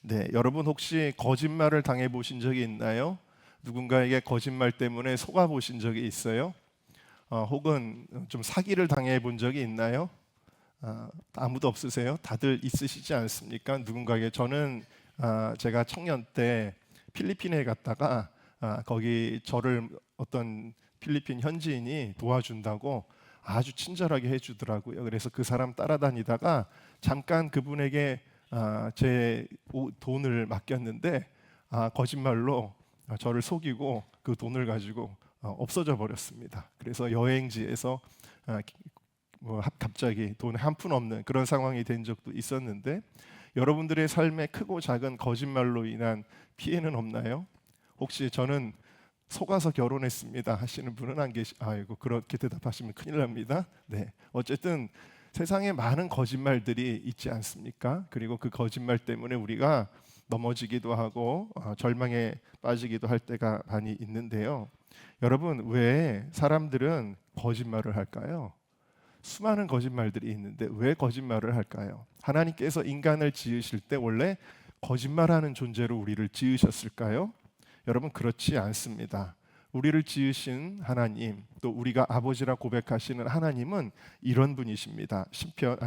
네, 여러분 혹시 거짓말을 당해 보신 적이 있나요? 누군가에게 거짓말 때문에 속아 보신 적이 있어요? 혹은 좀 사기를 당해 본 적이 있나요? 아무도 없으세요? 다들 있으시지 않습니까? 누군가에게 저는 제가 청년 때 필리핀에 갔다가 거기 저를 어떤 필리핀 현지인이 도와준다고 아주 친절하게 해주더라고요. 그래서 그 사람 따라다니다가 잠깐 그분에게 제 돈을 맡겼는데 거짓말로 저를 속이고 그 돈을 가지고 없어져 버렸습니다. 그래서 여행지에서 갑자기 돈 한 푼 없는 그런 상황이 된 적도 있었는데, 여러분들의 삶에 크고 작은 거짓말로 인한 피해는 없나요? 혹시 저는 속아서 결혼했습니다 하시는 분은 안 계시? 아이고, 그렇게 대답하시면 큰일 납니다. 네, 어쨌든 세상에 많은 거짓말들이 있지 않습니까? 그리고 그 거짓말 때문에 우리가 넘어지기도 하고 절망에 빠지기도 할 때가 많이 있는데요. 여러분, 왜 사람들은 거짓말을 할까요? 수많은 거짓말들이 있는데 왜 거짓말을 할까요? 하나님께서 인간을 지으실 때 원래 거짓말하는 존재로 우리를 지으셨을까요? 여러분, 그렇지 않습니다. 우리를 지으신 하나님, 또 우리가 아버지라 고백하시는 하나님은 이런 분이십니다.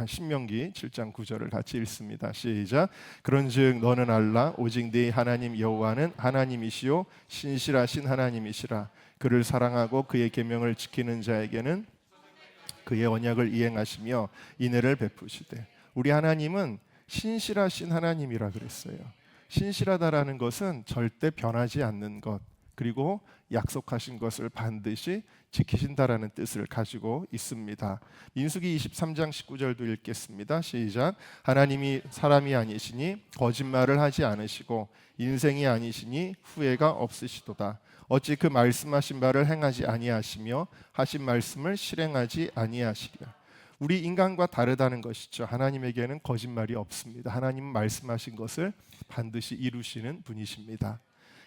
신명기 7장 9절을 같이 읽습니다. 시작. 그런즉 너는 알라 오직 네 하나님 여호와는 하나님이시요 신실하신 하나님이시라. 그를 사랑하고 그의 계명을 지키는 자에게는 그의 언약을 이행하시며 인애를 베푸시되. 우리 하나님은 신실하신 하나님이라 그랬어요. 신실하다라는 것은 절대 변하지 않는 것, 그리고 약속하신 것을 반드시 지키신다라는 뜻을 가지고 있습니다. 민수기 23장 19절도 읽겠습니다. 시작. 하나님이 사람이 아니시니 거짓말을 하지 않으시고 인생이 아니시니 후회가 없으시도다. 어찌 그 말씀하신 바를 행하지 아니하시며 하신 말씀을 실행하지 아니하시랴. 우리 인간과 다르다는 것이죠. 하나님에게는 거짓말이 없습니다. 하나님은 말씀하신 것을 반드시 이루시는 분이십니다.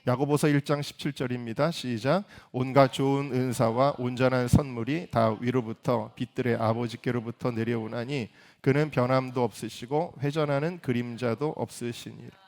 야고보서 1장 17절입니다. 시작. 온갖 좋은 은사와 온전한 선물이 다 위로부터 빛들의 아버지께로부터 내려오나니 그는 변함도 없으시고 회전하는 그림자도 없으시니라.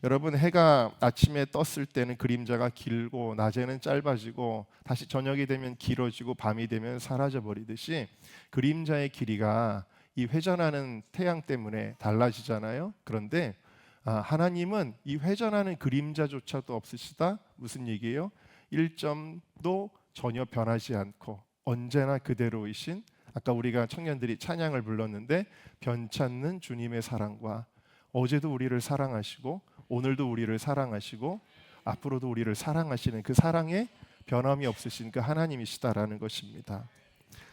여러분, 해가 아침에 떴을 때는 그림자가 길고 낮에는 짧아지고 다시 저녁이 되면 길어지고 밤이 되면 사라져 버리듯이 그림자의 길이가 이 회전하는 태양 때문에 달라지잖아요. 그런데 하나님은 이 회전하는 그림자조차도 없으시다. 무슨 얘기예요? 1점도 전혀 변하지 않고 언제나 그대로이신, 아까 우리가 청년들이 찬양을 불렀는데 변찮는 주님의 사랑과, 어제도 우리를 사랑하시고 오늘도 우리를 사랑하시고 앞으로도 우리를 사랑하시는 그 사랑에 변함이 없으신 그 하나님이시다라는 것입니다.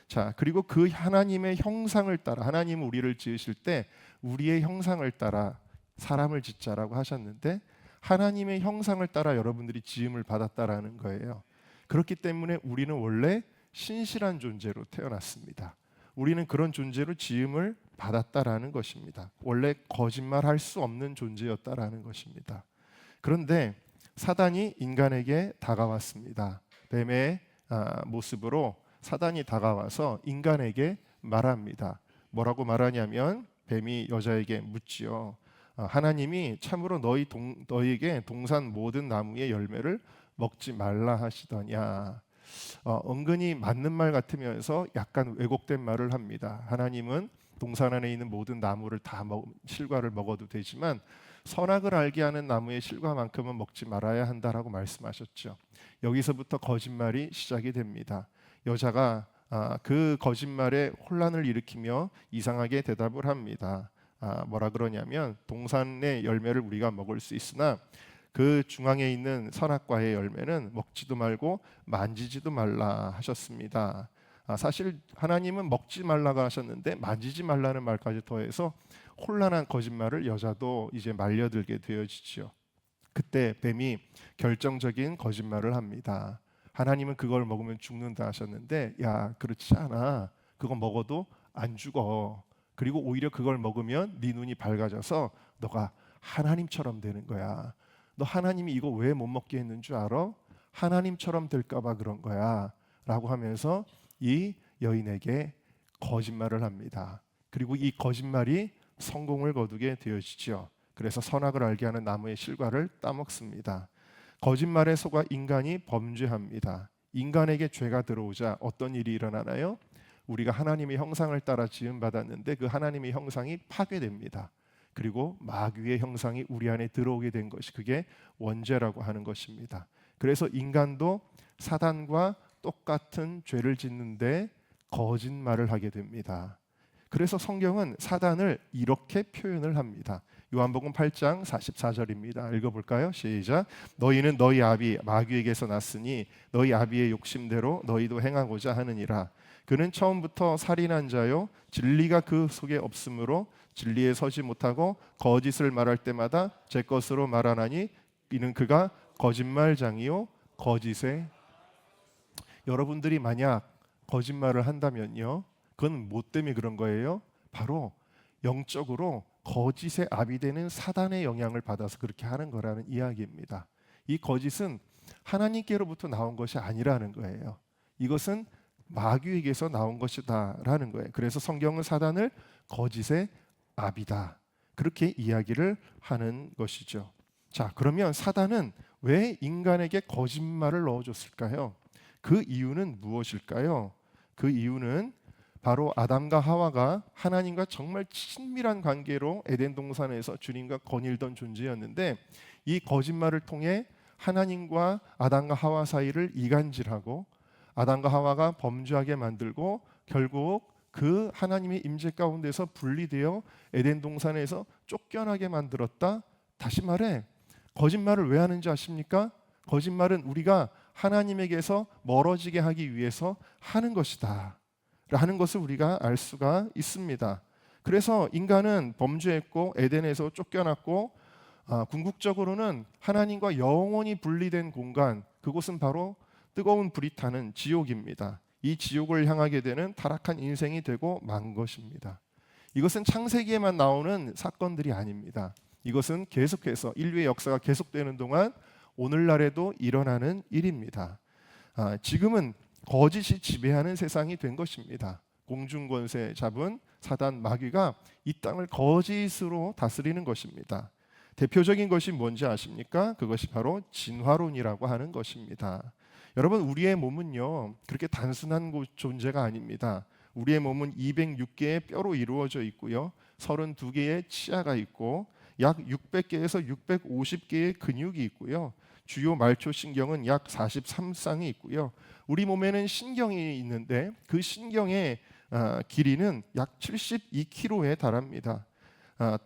자, 그리고 그 하나님의 형상을 따라, 하나님은 우리를 지으실 때 우리의 형상을 따라 사람을 짓자라고 하셨는데 하나님의 형상을 따라 여러분들이 지음을 받았다라는 거예요. 그렇기 때문에 우리는 원래 신실한 존재로 태어났습니다. 우리는 그런 존재로 지음을 받았다라는 것입니다. 원래 거짓말할 수 없는 존재였다라는 것입니다. 그런데 사단이 인간에게 다가왔습니다. 뱀의 모습으로 사단이 다가와서 인간에게 말합니다. 뭐라고 말하냐면 뱀이 여자에게 묻지요. 하나님이 참으로 너희에게 동산 모든 나무의 열매를 먹지 말라 하시더냐. 은근히 맞는 말 같으면서 약간 왜곡된 말을 합니다. 하나님은 동산 안에 있는 모든 나무를 다 실과를 먹어도 되지만 선악을 알게 하는 나무의 실과만큼은 먹지 말아야 한다라고 말씀하셨죠. 여기서부터 거짓말이 시작이 됩니다. 여자가 그 거짓말에 혼란을 일으키며 이상하게 대답을 합니다. 뭐라 그러냐면 동산의 열매를 우리가 먹을 수 있으나 그 중앙에 있는 선악과의 열매는 먹지도 말고 만지지도 말라 하셨습니다. 사실 하나님은 먹지 말라고 하셨는데 만지지 말라는 말까지 더해서 혼란한 거짓말을 여자도 이제 말려들게 되어지죠. 그때 뱀이 결정적인 거짓말을 합니다. 하나님은 그걸 먹으면 죽는다 하셨는데, 야, 그렇지 않아. 그거 먹어도 안 죽어. 그리고 오히려 그걸 먹으면 네 눈이 밝아져서 너가 하나님처럼 되는 거야. 너 하나님이 이거 왜 못 먹게 했는 줄 알아? 하나님처럼 될까 봐 그런 거야 라고 하면서 이 여인에게 거짓말을 합니다. 그리고 이 거짓말이 성공을 거두게 되어지죠. 그래서 선악을 알게 하는 나무의 실과를 따먹습니다. 거짓말에 속아 인간이 범죄합니다. 인간에게 죄가 들어오자 어떤 일이 일어나나요? 우리가 하나님의 형상을 따라 지음받았는데 그 하나님의 형상이 파괴됩니다. 그리고 마귀의 형상이 우리 안에 들어오게 된 것이 그게 원죄라고 하는 것입니다. 그래서 인간도 사단과 똑같은 죄를 짓는데 거짓말을 하게 됩니다. 그래서 성경은 사단을 이렇게 표현을 합니다. 요한복음 8장 44절입니다. 읽어볼까요? 시작. 너희는 너희 아비 마귀에게서 났으니 너희 아비의 욕심대로 너희도 행하고자 하느니라. 그는 처음부터 살인한 자요 진리가 그 속에 없으므로 진리에 서지 못하고 거짓을 말할 때마다 제 것으로 말하나니 이는 그가 거짓말장이요 거짓의. 여러분들이 만약 거짓말을 한다면요, 그건 뭐 때문에 그런 거예요? 바로 영적으로 거짓의 압이 되는 사단의 영향을 받아서 그렇게 하는 거라는 이야기입니다. 이 거짓은 하나님께로부터 나온 것이 아니라는 거예요. 이것은 마귀에게서 나온 것이다라는 거예요. 그래서 성경은 사단을 거짓의 압이다, 그렇게 이야기를 하는 것이죠. 자, 그러면 사단은 왜 인간에게 거짓말을 넣어줬을까요? 그 이유는 무엇일까요? 그 이유는 바로 아담과 하와가 하나님과 정말 친밀한 관계로 에덴 동산에서 주님과 거닐던 존재였는데, 이 거짓말을 통해 하나님과 아담과 하와 사이를 이간질하고 아담과 하와가 범죄하게 만들고 결국 그 하나님의 임재 가운데서 분리되어 에덴 동산에서 쫓겨나게 만들었다. 다시 말해, 거짓말을 왜 하는지 아십니까? 거짓말은 우리가 하나님에게서 멀어지게 하기 위해서 하는 것이다 라는 것을 우리가 알 수가 있습니다. 그래서 인간은 범죄했고 에덴에서 쫓겨났고 궁극적으로는 하나님과 영원히 분리된 공간, 그곳은 바로 뜨거운 불이 타는 지옥입니다. 이 지옥을 향하게 되는 타락한 인생이 되고 만 것입니다. 이것은 창세기에만 나오는 사건들이 아닙니다. 이것은 계속해서 인류의 역사가 계속되는 동안 오늘날에도 일어나는 일입니다. 지금은 거짓이 지배하는 세상이 된 것입니다. 공중권세 잡은 사단 마귀가 이 땅을 거짓으로 다스리는 것입니다. 대표적인 것이 뭔지 아십니까? 그것이 바로 진화론이라고 하는 것입니다. 여러분, 우리의 몸은요 그렇게 단순한 존재가 아닙니다. 우리의 몸은 206개의 뼈로 이루어져 있고요, 32개의 치아가 있고 약 600개에서 650개의 근육이 있고요, 주요 말초 신경은 약 43쌍이 있고요. 우리 몸에는 신경이 있는데 그 신경의 길이는 약 72km에 달합니다.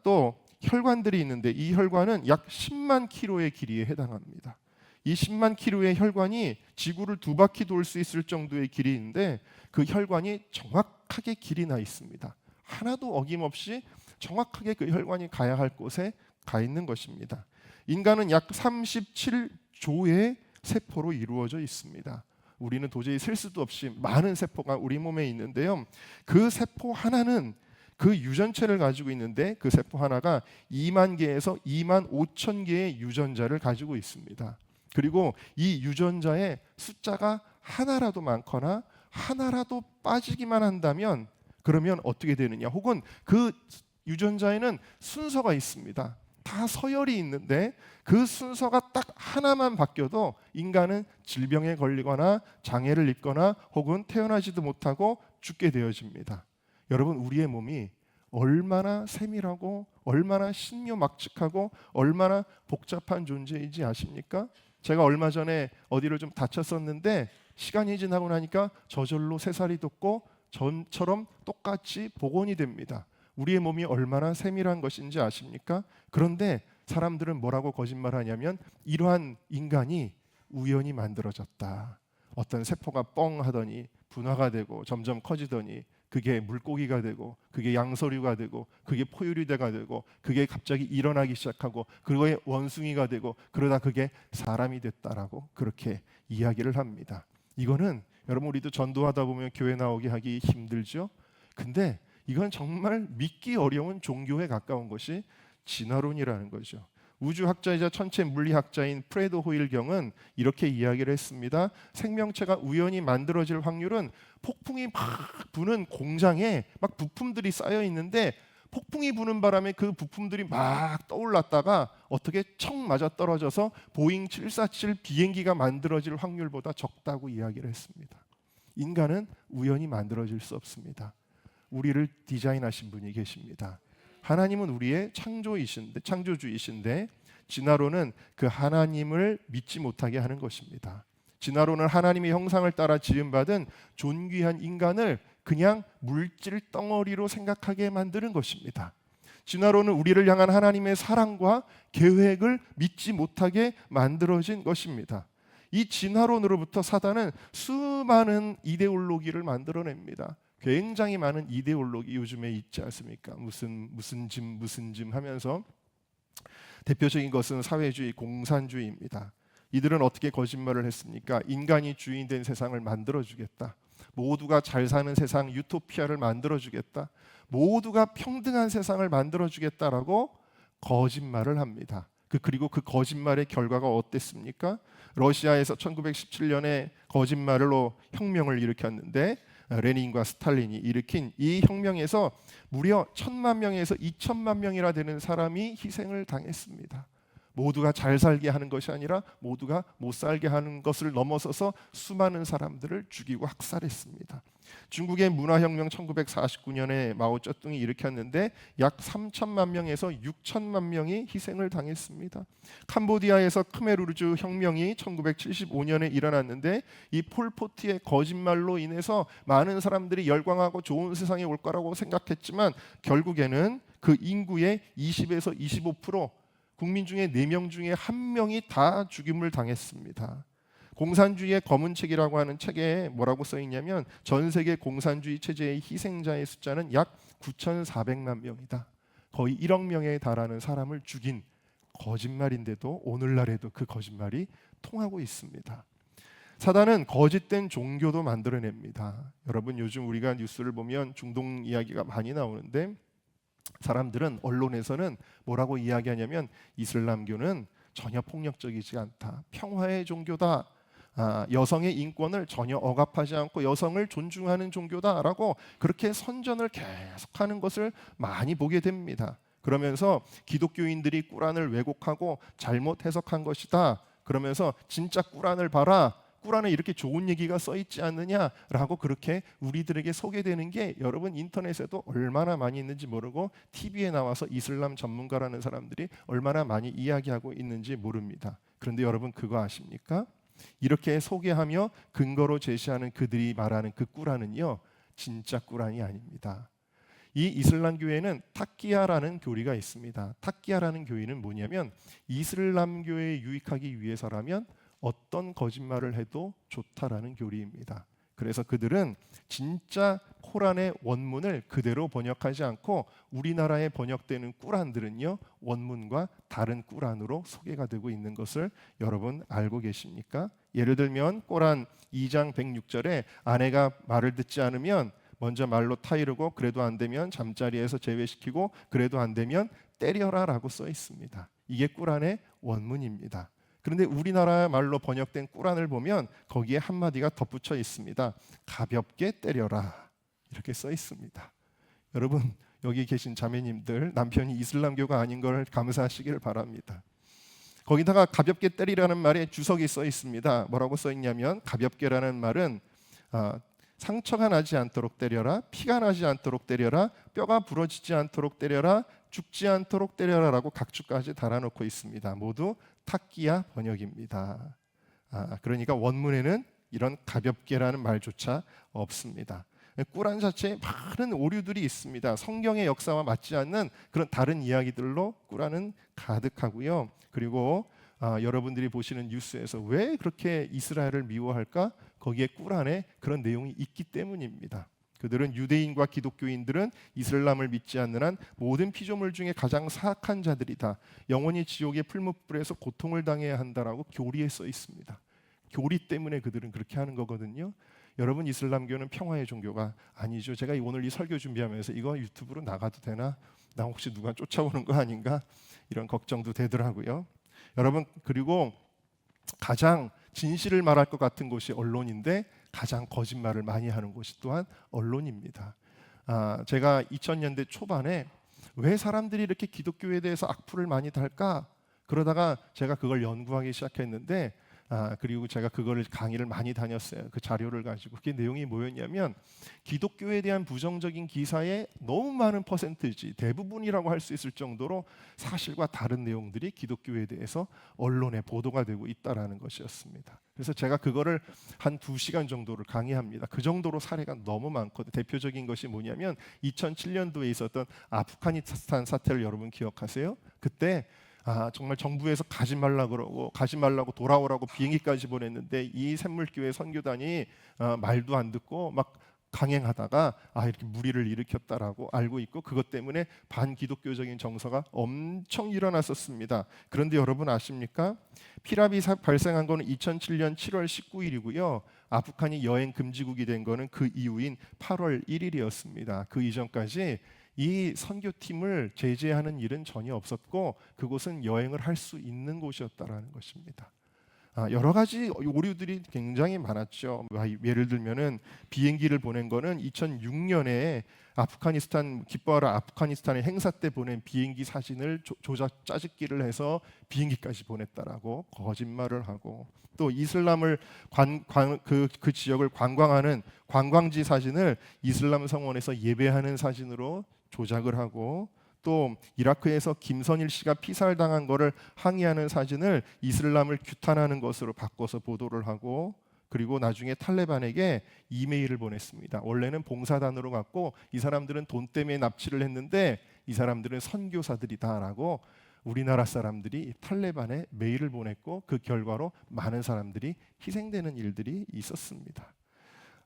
또 혈관들이 있는데 이 혈관은 약 10만 킬로의 길이에 해당합니다. 이 10만 킬로의 혈관이 지구를 2바퀴 돌 수 있을 정도의 길이인데 그 혈관이 정확하게 길이 나 있습니다. 하나도 어김없이 정확하게 그 혈관이 가야 할 곳에 가 있는 것입니다. 인간은 약 37조의 세포로 이루어져 있습니다. 우리는 도저히 셀 수도 없이 많은 세포가 우리 몸에 있는데요, 그 세포 하나는 그 유전체를 가지고 있는데 그 세포 하나가 2만 개에서 2만 5천 개의 유전자를 가지고 있습니다. 그리고 이 유전자의 숫자가 하나라도 많거나 하나라도 빠지기만 한다면 그러면 어떻게 되느냐, 혹은 그 유전자에는 순서가 있습니다. 다 서열이 있는데 그 순서가 딱 하나만 바뀌어도 인간은 질병에 걸리거나 장애를 입거나 혹은 태어나지도 못하고 죽게 되어집니다. 여러분, 우리의 몸이 얼마나 세밀하고 얼마나 신묘막측하고 얼마나 복잡한 존재인지 아십니까? 제가 얼마 전에 어디를 좀 다쳤었는데 시간이 지나고 나니까 저절로 새살이 돋고 전처럼 똑같이 복원이 됩니다. 우리의 몸이 얼마나 세밀한 것인지 아십니까? 그런데 사람들은 뭐라고 거짓말하냐면 이러한 인간이 우연히 만들어졌다. 어떤 세포가 뻥 하더니 분화가 되고 점점 커지더니 그게 물고기가 되고 그게 양서류가 되고 그게 포유류대가 되고 그게 갑자기 일어나기 시작하고 그거의 원숭이가 되고 그러다 그게 사람이 됐다라고 그렇게 이야기를 합니다. 이거는 여러분, 우리도 전도하다 보면 교회 나오게 하기 힘들죠. 근데 이건 정말 믿기 어려운 종교에 가까운 것이 진화론이라는 거죠. 우주학자이자 천체 물리학자인 프레도 호일경은 이렇게 이야기를 했습니다. 생명체가 우연히 만들어질 확률은 폭풍이 막 부는 공장에 막 부품들이 쌓여 있는데 폭풍이 부는 바람에 그 부품들이 막 떠올랐다가 어떻게 척 맞아 떨어져서 보잉 747 비행기가 만들어질 확률보다 적다고 이야기를 했습니다. 인간은 우연히 만들어질 수 없습니다. 우리를 디자인하신 분이 계십니다. 하나님은 우리의 창조주이신데 진화론은 그 하나님을 믿지 못하게 하는 것입니다. 진화론은 하나님의 형상을 따라 지음받은 존귀한 인간을 그냥 물질 덩어리로 생각하게 만드는 것입니다. 진화론은 우리를 향한 하나님의 사랑과 계획을 믿지 못하게 만들어진 것입니다. 이 진화론으로부터 사단은 수많은 이데올로기를 만들어냅니다. 굉장히 많은 이데올로기 요즘에 있지 않습니까? 무슨 짐 하면서 대표적인 것은 사회주의, 공산주의입니다. 이들은 어떻게 거짓말을 했습니까? 인간이 주인된 세상을 만들어주겠다. 모두가 잘 사는 세상, 유토피아를 만들어주겠다. 모두가 평등한 세상을 만들어주겠다라고 거짓말을 합니다. 그리고 그 거짓말의 결과가 어땠습니까? 러시아에서 1917년에 거짓말로 혁명을 일으켰는데 레닌과 스탈린이 일으킨 이 혁명에서 무려 1,000만 명에서 2,000만 명이나 되는 사람이 희생을 당했습니다. 모두가 잘 살게 하는 것이 아니라 모두가 못 살게 하는 것을 넘어서서 수많은 사람들을 죽이고 학살했습니다. 중국의 문화혁명 1949년에 마오쩌둥이 일으켰는데 약 3천만 명에서 6천만 명이 희생을 당했습니다. 캄보디아에서 크메르르주 혁명이 1975년에 일어났는데 이 폴포트의 거짓말로 인해서 많은 사람들이 열광하고 좋은 세상이 올 거라고 생각했지만 결국에는 그 인구의 20에서 25%, 국민 중에 4명 중에 1명이 다 죽임을 당했습니다. 공산주의의 검은 책이라고 하는 책에 뭐라고 써 있냐면 전 세계 공산주의 체제의 희생자의 숫자는 약 9,400만 명이다. 거의 1억 명에 달하는 사람을 죽인 거짓말인데도 오늘날에도 그 거짓말이 통하고 있습니다. 사단은 거짓된 종교도 만들어냅니다. 여러분 요즘 우리가 뉴스를 보면 중동 이야기가 많이 나오는데 사람들은 언론에서는 뭐라고 이야기하냐면 이슬람교는 전혀 폭력적이지 않다. 평화의 종교다. 여성의 인권을 전혀 억압하지 않고 여성을 존중하는 종교다라고 그렇게 선전을 계속하는 것을 많이 보게 됩니다. 그러면서 기독교인들이 꾸란을 왜곡하고 잘못 해석한 것이다. 그러면서 진짜 꾸란을 봐라. 꾸란에 이렇게 좋은 얘기가 써 있지 않느냐라고 그렇게 우리들에게 소개되는 게 여러분 인터넷에도 얼마나 많이 있는지 모르고 TV에 나와서 이슬람 전문가라는 사람들이 얼마나 많이 이야기하고 있는지 모릅니다. 그런데 여러분 그거 아십니까? 이렇게 소개하며 근거로 제시하는 그들이 말하는 그 꾸란은요 진짜 꾸란이 아닙니다. 이 이슬람교회는 타키야라는 교리가 있습니다. 타키야라는 교리는 뭐냐면 이슬람교에 유익하기 위해서라면 어떤 거짓말을 해도 좋다라는 교리입니다. 그래서 그들은 진짜 코란의 원문을 그대로 번역하지 않고 우리나라에 번역되는 꾸란들은요 원문과 다른 꾸란으로 소개가 되고 있는 것을 여러분 알고 계십니까? 예를 들면 꾸란 2장 106절에 아내가 말을 듣지 않으면 먼저 말로 타이르고 그래도 안 되면 잠자리에서 제외시키고 그래도 안 되면 때려라라고 써 있습니다. 이게 꾸란의 원문입니다. 그런데 우리나라 말로 번역된 꾸란을 보면 거기에 한마디가 덧붙여 있습니다. 가볍게 때려라 이렇게 써 있습니다. 여러분 여기 계신 자매님들 남편이 이슬람교가 아닌 걸 감사하시기를 바랍니다. 거기다가 가볍게 때리라는 말에 주석이 써 있습니다. 뭐라고 써 있냐면 가볍게라는 말은 상처가 나지 않도록 때려라, 피가 나지 않도록 때려라, 뼈가 부러지지 않도록 때려라, 죽지 않도록 때려라라고 각주까지 달아놓고 있습니다. 모두 타키야 번역입니다. 그러니까 원문에는 이런 가볍게라는 말조차 없습니다. 꾸란 자체에 많은 오류들이 있습니다. 성경의 역사와 맞지 않는 그런 다른 이야기들로 꾸란은 가득하고요. 그리고 여러분들이 보시는 뉴스에서 왜 그렇게 이스라엘을 미워할까? 거기에 꾸란에 그런 내용이 있기 때문입니다. 그들은 유대인과 기독교인들은 이슬람을 믿지 않는 한 모든 피조물 중에 가장 사악한 자들이다. 영원히 지옥의 풀무불에서 고통을 당해야 한다라고 교리에 써 있습니다. 교리 때문에 그들은 그렇게 하는 거거든요. 여러분 이슬람교는 평화의 종교가 아니죠. 제가 오늘 이 설교 준비하면서 이거 유튜브로 나가도 되나? 나 혹시 누가 쫓아오는 거 아닌가? 이런 걱정도 되더라고요. 여러분 그리고 가장 진실을 말할 것 같은 곳이 언론인데 가장 거짓말을 많이 하는 곳이 또한 언론입니다. 제가 2000년대 초반에 왜 사람들이 이렇게 기독교에 대해서 악플을 많이 달까? 그러다가 제가 그걸 연구하기 시작했는데 그리고 제가 그거를 강의를 많이 다녔어요. 그 자료를 가지고. 그게 내용이 뭐였냐면 기독교에 대한 부정적인 기사의 너무 많은 퍼센티지, 대부분이라고 할 수 있을 정도로 사실과 다른 내용들이 기독교에 대해서 언론에 보도가 되고 있다라는 것이었습니다. 그래서 제가 그거를 한 2시간 정도를 강의합니다. 그 정도로 사례가 너무 많거든요. 대표적인 것이 뭐냐면 2007년도에 있었던 아프가니스탄 사태를 여러분 기억하세요? 그때 정말 정부에서 가지 말라 그러고 가지 말라고 돌아오라고 비행기까지 보냈는데 이 샘물교회 선교단이 말도 안 듣고 막 강행하다가 이렇게 무리를 일으켰다라고 알고 있고, 그것 때문에 반기독교적인 정서가 엄청 일어났었습니다. 그런데 여러분 아십니까? 피랍이 발생한 거는 2007년 7월 19일이고요. 아프간이 여행 금지국이 된 거는 그 이후인 8월 1일이었습니다. 그 이전까지 이 선교팀을 제재하는 일은 전혀 없었고 그곳은 여행을 할 수 있는 곳이었다라는 것입니다. 여러 가지 오류들이 굉장히 많았죠. 예를 들면은 비행기를 보낸 거는 2006년에 아프가니스탄 기뻐하라 아프가니스탄의 행사 때 보낸 비행기 사진을 조작 짜집기를 해서 비행기까지 보냈다라고 거짓말을 하고, 또 이슬람을 그 지역을 관광하는 관광지 사진을 이슬람 성원에서 예배하는 사진으로 조작을 하고, 또 이라크에서 김선일 씨가 피살당한 거를 항의하는 사진을 이슬람을 규탄하는 것으로 바꿔서 보도를 하고, 그리고 나중에 탈레반에게 이메일을 보냈습니다. 원래는 봉사단으로 갔고 이 사람들은 돈 때문에 납치를 했는데 이 사람들은 선교사들이다라고 우리나라 사람들이 탈레반에 메일을 보냈고, 그 결과로 많은 사람들이 희생되는 일들이 있었습니다.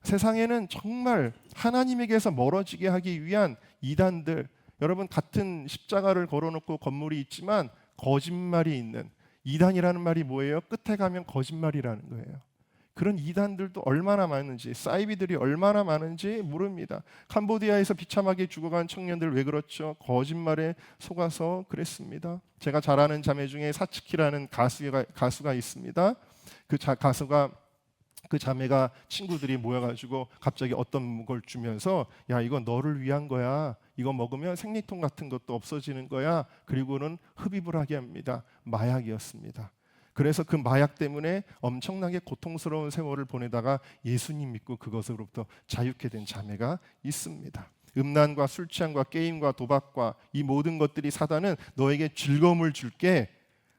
세상에는 정말 하나님에게서 멀어지게 하기 위한 이단들, 여러분 같은 십자가를 걸어놓고 건물이 있지만 거짓말이 있는, 이단이라는 말이 뭐예요? 끝에 가면 거짓말이라는 거예요. 그런 이단들도 얼마나 많은지, 사이비들이 얼마나 많은지 모릅니다. 캄보디아에서 비참하게 죽어간 청년들 왜 그렇죠? 거짓말에 속아서 그랬습니다. 제가 잘 아는 자매 중에 사츠키라는 가수가 있습니다. 그 자매가 친구들이 모여가지고 갑자기 어떤 걸 주면서 야, 이거 너를 위한 거야, 이거 먹으면 생리통 같은 것도 없어지는 거야, 그리고는 흡입을 하게 합니다. 마약이었습니다. 그래서 그 마약 때문에 엄청나게 고통스러운 세월을 보내다가 예수님 믿고 그것으로부터 자유케 된 자매가 있습니다. 음란과 술 취함과 게임과 도박과 이 모든 것들이 사단은 너에게 즐거움을 줄게,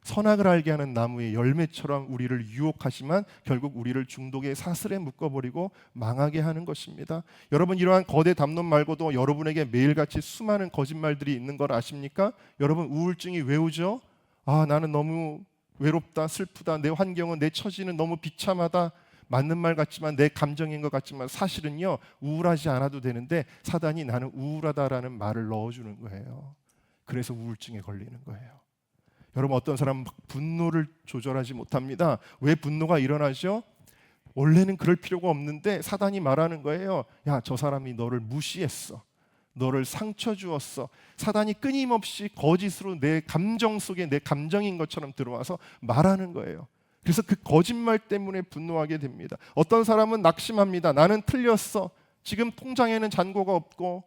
선악을 알게 하는 나무의 열매처럼 우리를 유혹하지만 결국 우리를 중독의 사슬에 묶어버리고 망하게 하는 것입니다. 여러분, 이러한 거대 담론 말고도 여러분에게 매일같이 수많은 거짓말들이 있는 걸 아십니까? 여러분, 우울증이 왜 오죠? 나는 너무 외롭다, 슬프다, 내 환경은, 내 처지는 너무 비참하다. 맞는 말 같지만, 내 감정인 것 같지만 사실은요, 우울하지 않아도 되는데 사단이 나는 우울하다라는 말을 넣어주는 거예요. 그래서 우울증에 걸리는 거예요. 여러분, 어떤 사람은 분노를 조절하지 못합니다. 왜 분노가 일어나죠? 원래는 그럴 필요가 없는데 사단이 말하는 거예요. 야, 저 사람이 너를 무시했어, 너를 상처 주었어. 사단이 끊임없이 거짓으로 내 감정 속에 내 감정인 것처럼 들어와서 말하는 거예요. 그래서 그 거짓말 때문에 분노하게 됩니다. 어떤 사람은 낙심합니다. 나는 틀렸어. 지금 통장에는 잔고가 없고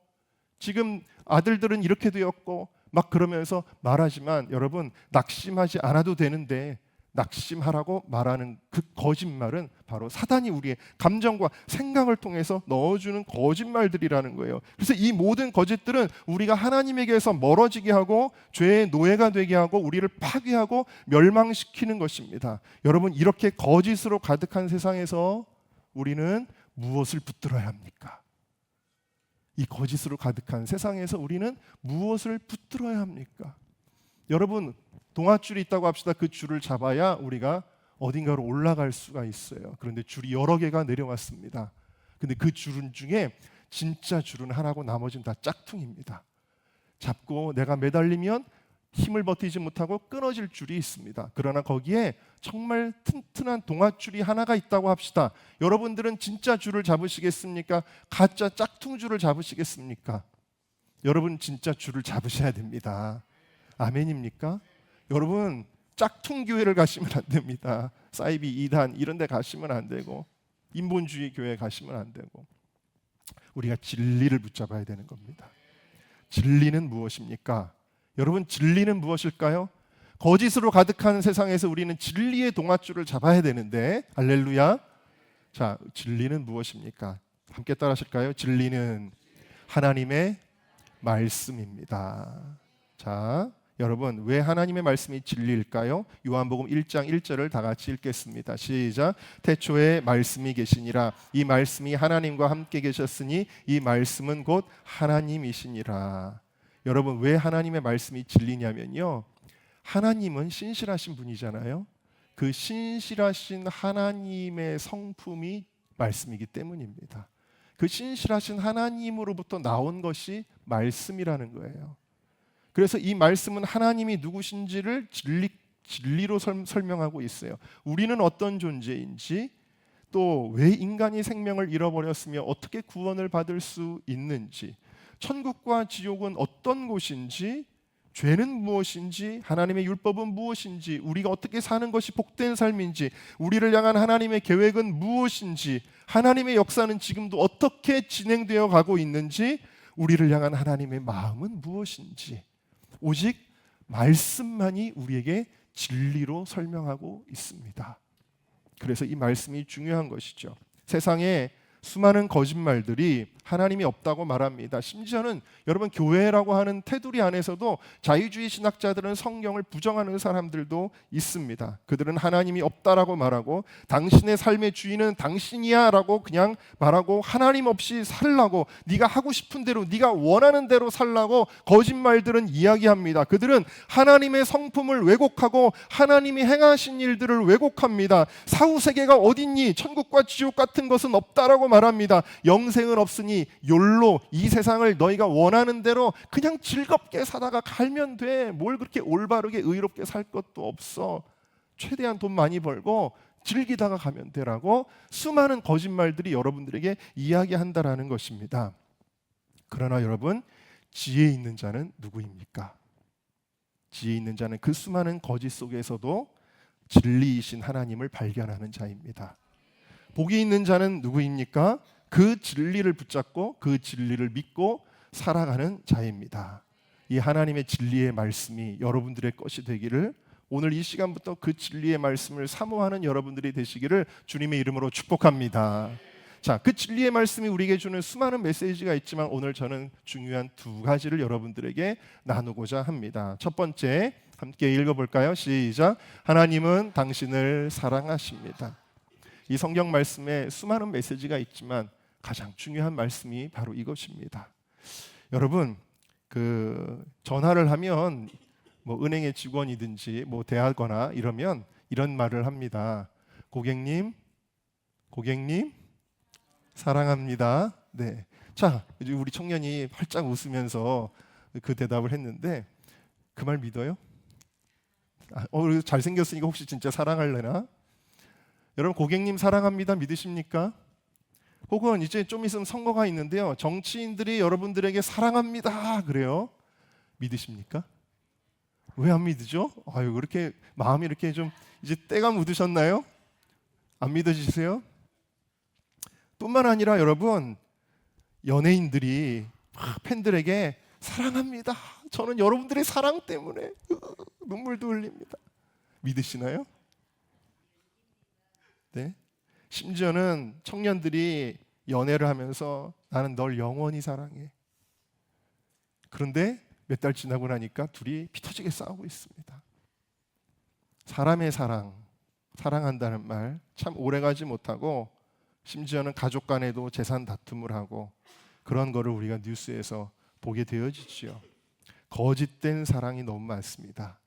지금 아들들은 이렇게 되었고 막 그러면서 말하지만, 여러분, 낙심하지 않아도 되는데 낙심하라고 말하는 그 거짓말은 바로 사단이 우리의 감정과 생각을 통해서 넣어주는 거짓말들이라는 거예요. 그래서 이 모든 거짓들은 우리가 하나님에게서 멀어지게 하고 죄의 노예가 되게 하고 우리를 파괴하고 멸망시키는 것입니다. 여러분, 이렇게 거짓으로 가득한 세상에서 우리는 무엇을 붙들어야 합니까? 이 거짓으로 가득한 세상에서 우리는 무엇을 붙들어야 합니까? 여러분, 동아줄이 있다고 합시다. 그 줄을 잡아야 우리가 어딘가로 올라갈 수가 있어요. 그런데 줄이 여러 개가 내려왔습니다. 근데 그 줄은 중에 진짜 줄은 하나고 나머지는 다 짝퉁입니다. 잡고 내가 매달리면 힘을 버티지 못하고 끊어질 줄이 있습니다. 그러나 거기에 정말 튼튼한 동아줄이 하나가 있다고 합시다. 여러분들은 진짜 줄을 잡으시겠습니까? 가짜 짝퉁 줄을 잡으시겠습니까? 여러분, 진짜 줄을 잡으셔야 됩니다. 아멘입니까? 여러분, 짝퉁 교회를 가시면 안 됩니다. 사이비 2단 이런 데 가시면 안 되고, 인본주의 교회 가시면 안 되고, 우리가 진리를 붙잡아야 되는 겁니다. 진리는 무엇입니까? 여러분, 진리는 무엇일까요? 거짓으로 가득한 세상에서 우리는 진리의 동아줄을 잡아야 되는데, 할렐루야. 자, 진리는 무엇입니까? 함께 따라 하실까요? 진리는 하나님의 말씀입니다. 자, 여러분, 왜 하나님의 말씀이 진리일까요? 요한복음 1장 1절을 다 같이 읽겠습니다. 시작. 태초에 말씀이 계시니라. 이 말씀이 하나님과 함께 계셨으니 이 말씀은 곧 하나님이시니라. 여러분, 왜 하나님의 말씀이 진리냐면요, 하나님은 신실하신 분이잖아요. 그 신실하신 하나님의 성품이 말씀이기 때문입니다. 그 신실하신 하나님으로부터 나온 것이 말씀이라는 거예요. 그래서 이 말씀은 하나님이 누구신지를 진리로 설명하고 있어요. 우리는 어떤 존재인지, 또 왜 인간이 생명을 잃어버렸으며 어떻게 구원을 받을 수 있는지, 천국과 지옥은 어떤 곳인지, 죄는 무엇인지, 하나님의 율법은 무엇인지, 우리가 어떻게 사는 것이 복된 삶인지, 우리를 향한 하나님의 계획은 무엇인지, 하나님의 역사는 지금도 어떻게 진행되어 가고 있는지, 우리를 향한 하나님의 마음은 무엇인지, 오직 말씀만이 우리에게 진리로 설명하고 있습니다. 그래서 이 말씀이 중요한 것이죠. 세상에 수많은 거짓말들이 하나님이 없다고 말합니다. 심지어는 여러분, 교회라고 하는 테두리 안에서도 자유주의 신학자들은 성경을 부정하는 사람들도 있습니다. 그들은 하나님이 없다라고 말하고, 당신의 삶의 주인은 당신이야 라고 그냥 말하고, 하나님 없이 살라고, 네가 하고 싶은 대로, 네가 원하는 대로 살라고 거짓말들은 이야기합니다. 그들은 하나님의 성품을 왜곡하고 하나님이 행하신 일들을 왜곡합니다. 사후세계가 어딨니? 천국과 지옥 같은 것은 없다라고 말합니다. 영생은 없으니 욜로, 이 세상을 너희가 원하는 대로 그냥 즐겁게 살다가 갈면 돼. 뭘 그렇게 올바르게 의롭게 살 것도 없어. 최대한 돈 많이 벌고 즐기다가 가면 되라고 수많은 거짓말들이 여러분들에게 이야기한다라는 것입니다. 그러나 여러분, 지혜 있는 자는 누구입니까? 지혜 있는 자는 그 수많은 거짓 속에서도 진리이신 하나님을 발견하는 자입니다. 복이 있는 자는 누구입니까? 그 진리를 붙잡고 그 진리를 믿고 살아가는 자입니다. 이 하나님의 진리의 말씀이 여러분들의 것이 되기를, 오늘 이 시간부터 그 진리의 말씀을 사모하는 여러분들이 되시기를 주님의 이름으로 축복합니다. 자, 그 진리의 말씀이 우리에게 주는 수많은 메시지가 있지만 오늘 저는 중요한 두 가지를 여러분들에게 나누고자 합니다. 첫 번째, 함께 읽어볼까요? 시작. 하나님은 당신을 사랑하십니다. 이 성경 말씀에 수많은 메시지가 있지만 가장 중요한 말씀이 바로 이것입니다. 여러분, 전화를 하면 뭐 은행의 직원이든지 뭐 대하거나 이러면 이런 말을 합니다. 고객님 사랑합니다. 네. 자, 이제 우리 청년이 활짝 웃으면서 그 대답을 했는데, 그 말 믿어요? 잘생겼으니까 혹시 진짜 사랑할래나? 여러분, 고객님 사랑합니다 믿으십니까? 혹은 이제 좀 있으면 선거가 있는데요, 정치인들이 여러분들에게 사랑합니다 그래요. 믿으십니까? 왜 안 믿으죠? 그렇게 마음이 이렇게 좀 이제 때가 묻으셨나요? 안 믿어지세요? 뿐만 아니라 여러분, 연예인들이 팬들에게 사랑합니다, 저는 여러분들의 사랑 때문에 눈물도 흘립니다. 믿으시나요? 네. 심지어는 청년들이 연애를 하면서 나는 널 영원히 사랑해. 그런데 몇 달 지나고 나니까 둘이 피 터지게 싸우고 있습니다. 사람의 사랑한다는 말 참 오래가지 못하고, 심지어는 가족 간에도 재산 다툼을 하고, 그런 거를 우리가 뉴스에서 보게 되어지지요. 거짓된 사랑이 너무 많습니다.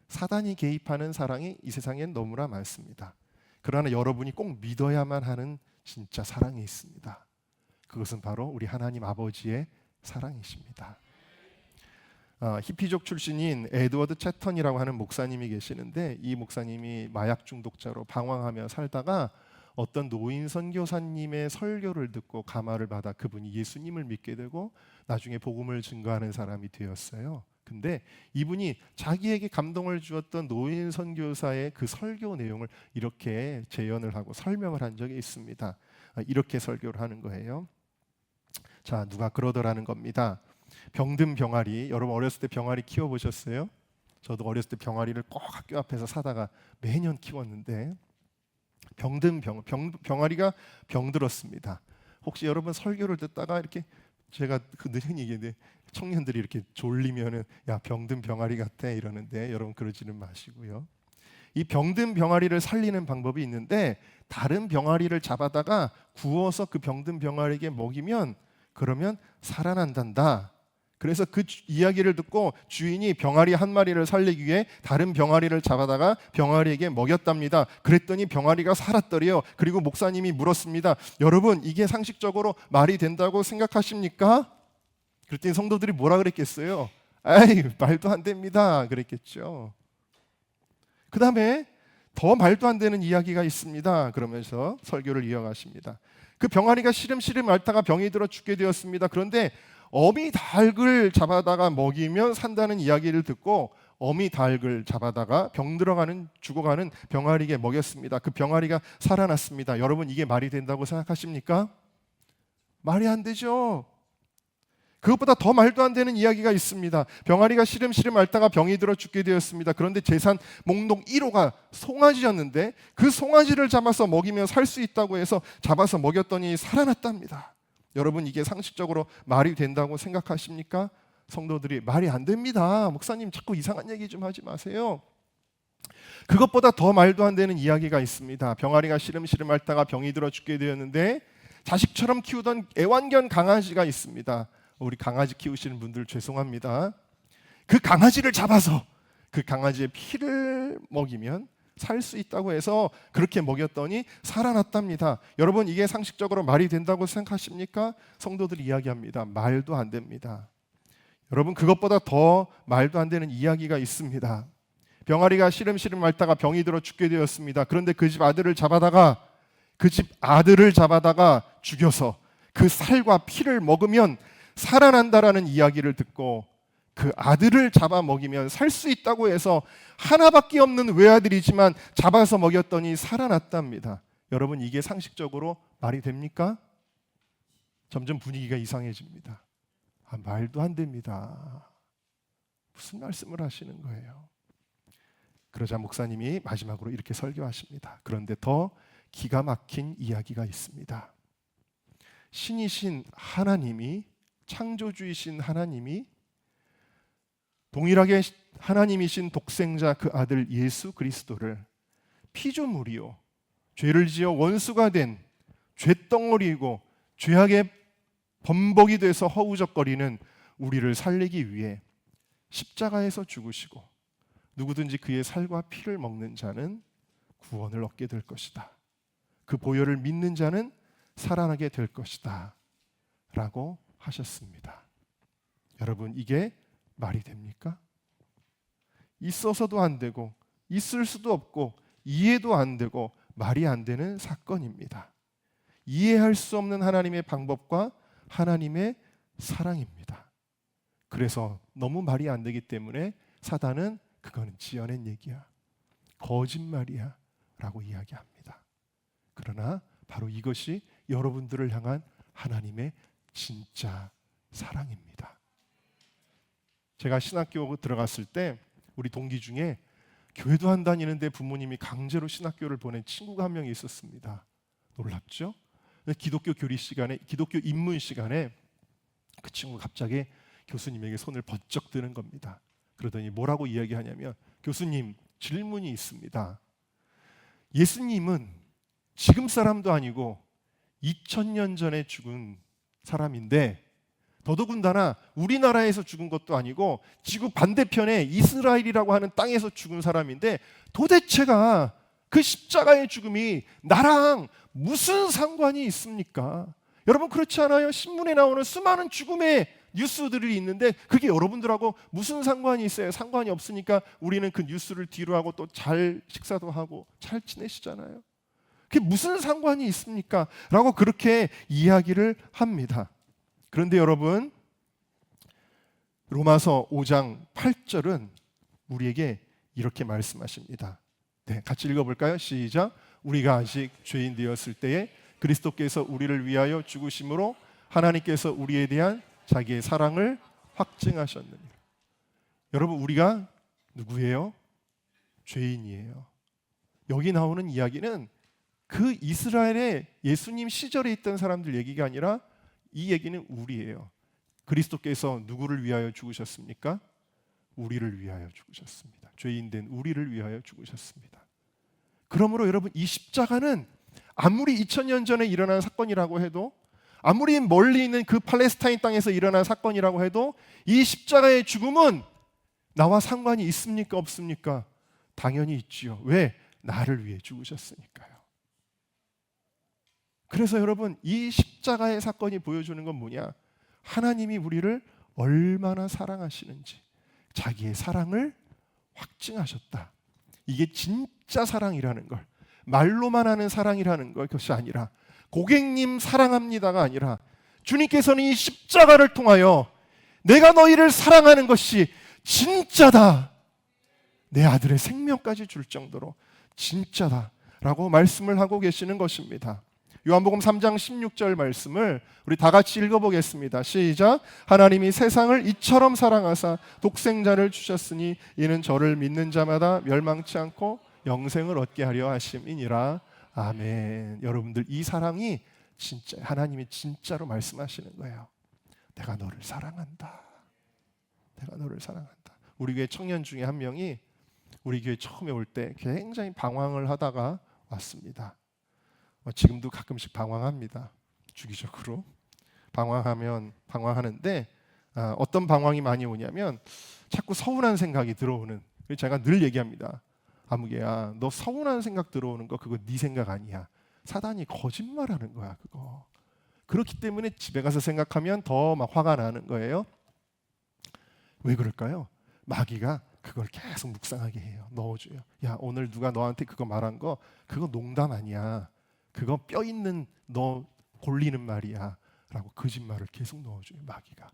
사단이 개입하는 사랑이 이 세상엔 너무나 많습니다. 그러나 여러분이 꼭 믿어야만 하는 진짜 사랑이 있습니다. 그것은 바로 우리 하나님 아버지의 사랑이십니다. 히피족 출신인 에드워드 채턴이라고 하는 목사님이 계시는데, 이 목사님이 마약 중독자로 방황하며 살다가 어떤 노인 선교사님의 설교를 듣고 감화를 받아 그분이 예수님을 믿게 되고 나중에 복음을 증거하는 사람이 되었어요. 근데 이분이 자기에게 감동을 주었던 노인 선교사의 그 설교 내용을 이렇게 재연을 하고 설명을 한 적이 있습니다. 이렇게 설교를 하는 거예요. 자, 누가 그러더라는 겁니다. 병든 병아리, 여러분 어렸을 때 병아리 키워보셨어요? 저도 어렸을 때 병아리를 꼭 학교 앞에서 사다가 매년 키웠는데 병든 병아리가 병들었습니다. 혹시 여러분 설교를 듣다가 이렇게 제가 늘 흔히 얘기하는데 청년들이 이렇게 졸리면은 야 병든 병아리 같아 이러는데 여러분 그러지는 마시고요. 이 병든 병아리를 살리는 방법이 있는데 다른 병아리를 잡아다가 구워서 그 병든 병아리에게 먹이면 그러면 살아난단다. 그래서 그 이야기를 듣고 주인이 병아리 한 마리를 살리기 위해 다른 병아리를 잡아다가 병아리에게 먹였답니다. 그랬더니 병아리가 살았더래요. 그리고 목사님이 물었습니다. 여러분 이게 상식적으로 말이 된다고 생각하십니까? 그랬더니 성도들이 뭐라 그랬겠어요? 에이 말도 안 됩니다 그랬겠죠. 그 다음에 더 말도 안 되는 이야기가 있습니다 그러면서 설교를 이어가십니다. 그 병아리가 시름시름 앓다가 병이 들어 죽게 되었습니다. 그런데 어미 닭을 잡아다가 먹이면 산다는 이야기를 듣고 어미 닭을 잡아다가 죽어가는 병아리에게 먹였습니다. 그 병아리가 살아났습니다. 여러분 이게 말이 된다고 생각하십니까? 말이 안 되죠. 그것보다 더 말도 안 되는 이야기가 있습니다. 병아리가 시름시름 앓다가 병이 들어 죽게 되었습니다. 그런데 제산 목록 1호가 송아지였는데 그 송아지를 잡아서 먹이면 살 수 있다고 해서 잡아서 먹였더니 살아났답니다. 여러분 이게 상식적으로 말이 된다고 생각하십니까? 성도들이 말이 안 됩니다. 목사님 자꾸 이상한 얘기 좀 하지 마세요. 그것보다 더 말도 안 되는 이야기가 있습니다. 병아리가 시름시름 앓다가 병이 들어 죽게 되었는데 자식처럼 키우던 애완견 강아지가 있습니다. 우리 강아지 키우시는 분들 죄송합니다. 그 강아지를 잡아서 그 강아지의 피를 먹이면 살 수 있다고 해서 그렇게 먹였더니 살아났답니다. 여러분 이게 상식적으로 말이 된다고 생각하십니까? 성도들이 이야기합니다. 말도 안 됩니다. 여러분 그것보다 더 말도 안 되는 이야기가 있습니다. 병아리가 시름시름 앓다가 병이 들어 죽게 되었습니다. 그런데 그 집 아들을 잡아다가 죽여서 그 살과 피를 먹으면 살아난다라는 이야기를 듣고 그 아들을 잡아 먹이면 살 수 있다고 해서 하나밖에 없는 외아들이지만 잡아서 먹였더니 살아났답니다. 여러분 이게 상식적으로 말이 됩니까? 점점 분위기가 이상해집니다. 말도 안 됩니다. 무슨 말씀을 하시는 거예요? 그러자 목사님이 마지막으로 이렇게 설교하십니다. 그런데 더 기가 막힌 이야기가 있습니다. 신이신 하나님이, 창조주이신 하나님이 동일하게 하나님이신 독생자 그 아들 예수 그리스도를 피조물이요 죄를 지어 원수가 된 죄덩어리이고 죄악의 범벅이 돼서 허우적거리는 우리를 살리기 위해 십자가에서 죽으시고 누구든지 그의 살과 피를 먹는 자는 구원을 얻게 될 것이다. 그 보혈을 믿는 자는 살아나게 될 것이다 라고 하셨습니다. 여러분 이게 말이 됩니까? 있어서도 안 되고 있을 수도 없고 이해도 안 되고 말이 안 되는 사건입니다. 이해할 수 없는 하나님의 방법과 하나님의 사랑입니다. 그래서 너무 말이 안 되기 때문에 사단은 그거는 지어낸 얘기야, 거짓말이야 라고 이야기합니다. 그러나 바로 이것이 여러분들을 향한 하나님의 진짜 사랑입니다. 제가 신학교 들어갔을 때 우리 동기 중에 교회도 안 다니는데 부모님이 강제로 신학교를 보낸 친구가 한 명이 있었습니다. 놀랍죠? 기독교 교리 시간에, 기독교 입문 시간에 그 친구가 갑자기 교수님에게 손을 번쩍 드는 겁니다. 그러더니 뭐라고 이야기하냐면, 교수님 질문이 있습니다. 예수님은 지금 사람도 아니고 2000년 전에 죽은 사람인데 더더군다나 우리나라에서 죽은 것도 아니고 지구 반대편에 이스라엘이라고 하는 땅에서 죽은 사람인데 도대체가 그 십자가의 죽음이 나랑 무슨 상관이 있습니까? 여러분 그렇지 않아요? 신문에 나오는 수많은 죽음의 뉴스들이 있는데 그게 여러분들하고 무슨 상관이 있어요? 상관이 없으니까 우리는 그 뉴스를 뒤로 하고 또 잘 식사도 하고 잘 지내시잖아요. 그게 무슨 상관이 있습니까? 라고 그렇게 이야기를 합니다. 그런데 여러분, 로마서 5장 8절은 우리에게 이렇게 말씀하십니다. 네, 같이 읽어볼까요? 시작. 우리가 아직 죄인 되었을 때에 그리스도께서 우리를 위하여 죽으심으로 하나님께서 우리에 대한 자기의 사랑을 확증하셨느니라. 여러분, 우리가 누구예요? 죄인이에요. 여기 나오는 이야기는 그 이스라엘의 예수님 시절에 있던 사람들 얘기가 아니라 이 얘기는 우리예요. 그리스도께서 누구를 위하여 죽으셨습니까? 우리를 위하여 죽으셨습니다. 죄인된 우리를 위하여 죽으셨습니다. 그러므로 여러분, 이 십자가는 아무리 2000년 전에 일어난 사건이라고 해도, 아무리 멀리 있는 그 팔레스타인 땅에서 일어난 사건이라고 해도, 이 십자가의 죽음은 나와 상관이 있습니까? 없습니까? 당연히 있지요. 왜? 나를 위해 죽으셨으니까요. 그래서 여러분, 이 십자가의 사건이 보여주는 건 뭐냐? 하나님이 우리를 얼마나 사랑하시는지, 자기의 사랑을 확증하셨다. 이게 진짜 사랑이라는 걸, 말로만 하는 사랑이라는 것이 아니라, 고객님 사랑합니다가 아니라, 주님께서는 이 십자가를 통하여 내가 너희를 사랑하는 것이 진짜다, 내 아들의 생명까지 줄 정도로 진짜다 라고 말씀을 하고 계시는 것입니다. 요한복음 3장 16절 말씀을 우리 다 같이 읽어보겠습니다. 시작. 하나님이 세상을 이처럼 사랑하사 독생자를 주셨으니 이는 저를 믿는 자마다 멸망치 않고 영생을 얻게 하려 하심이니라. 아멘. 여러분들, 이 사랑이 진짜, 하나님이 진짜로 말씀하시는 거예요. 내가 너를 사랑한다. 내가 너를 사랑한다. 우리 교회 청년 중에 한 명이 우리 교회 처음에 올 때 굉장히 방황을 하다가 왔습니다. 지금도 가끔씩 방황합니다. 주기적으로 방황하는데, 어떤 방황이 많이 오냐면 자꾸 서운한 생각이 들어오는. 제가 늘 얘기합니다. 아무개야, 너 서운한 생각 들어오는 거 그거 네 생각 아니야. 사단이 거짓말하는 거야 그거. 그렇기 때문에 집에 가서 생각하면 더 막 화가 나는 거예요. 왜 그럴까요? 마귀가 그걸 계속 묵상하게 해요. 넣어줘요. 야, 오늘 누가 너한테 그거 말한 거 그거 농담 아니야. 그거 뼈 있는 너 골리는 말이야 라고 거짓말을 계속 넣어줘요, 마귀가.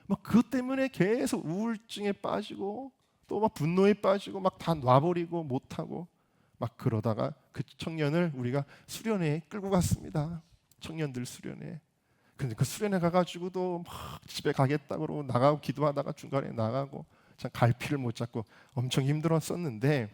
막 그것 때문에 계속 우울증에 빠지고 또 막 분노에 빠지고 막 다 놔버리고 못하고 막 그러다가 그 청년을 우리가 수련회에 끌고 갔습니다. 청년들 수련회. 근데 그 수련회 가가지고도 막 집에 가겠다 그러고 나가고 기도하다가 중간에 나가고 참 갈피를 못 잡고 엄청 힘들었었는데,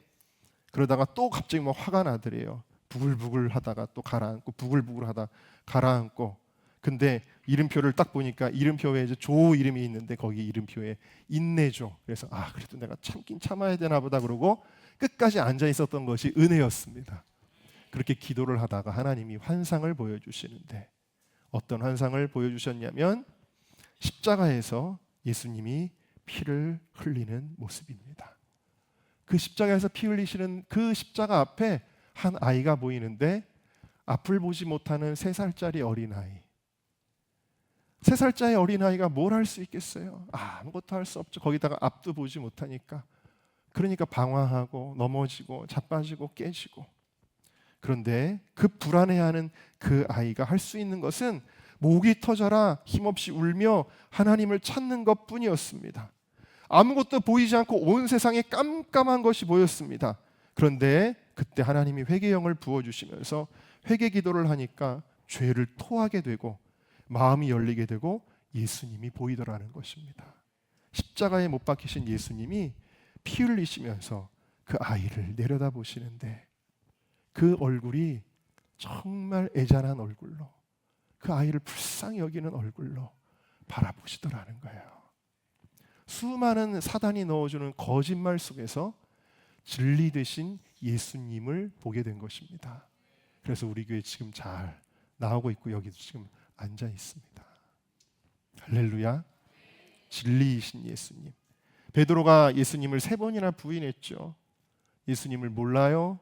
그러다가 또 갑자기 막 화가 나더래요. 부글부글 하다가 또 가라앉고 부글부글 하다 가라앉고. 근데 이름표를 딱 보니까 이름표에 이제 조 이름이 있는데 거기 이름표에 인내조. 그래서 그래도 내가 참긴 참아야 되나 보다 그러고 끝까지 앉아 있었던 것이 은혜였습니다. 그렇게 기도를 하다가 하나님이 환상을 보여주시는데, 어떤 환상을 보여주셨냐면 십자가에서 예수님이 피를 흘리는 모습입니다. 그 십자가에서 피 흘리시는 그 십자가 앞에 한 아이가 보이는데, 앞을 보지 못하는 3살짜리 어린아이. 3살짜리 어린아이가 뭘 할 수 있겠어요? 아무것도 할 수 없죠. 거기다가 앞도 보지 못하니까. 그러니까 방황하고 넘어지고 자빠지고 깨지고. 그런데 그 불안해하는 그 아이가 할 수 있는 것은 목이 터져라 힘없이 울며 하나님을 찾는 것뿐이었습니다. 아무것도 보이지 않고 온 세상에 깜깜한 것이 보였습니다. 그런데 그때 하나님이 회개영을 부어주시면서 회개 기도를 하니까 죄를 토하게 되고 마음이 열리게 되고 예수님이 보이더라는 것입니다. 십자가에 못 박히신 예수님이 피 흘리시면서 그 아이를 내려다보시는데, 그 얼굴이 정말 애잔한 얼굴로, 그 아이를 불쌍히 여기는 얼굴로 바라보시더라는 거예요. 수많은 사단이 넣어주는 거짓말 속에서 진리 되신 예수님을 보게 된 것입니다. 그래서 우리 교회 지금 잘 나오고 있고 여기도 지금 앉아 있습니다. 할렐루야. 진리이신 예수님. 베드로가 예수님을 3번이나 부인했죠. 예수님을 몰라요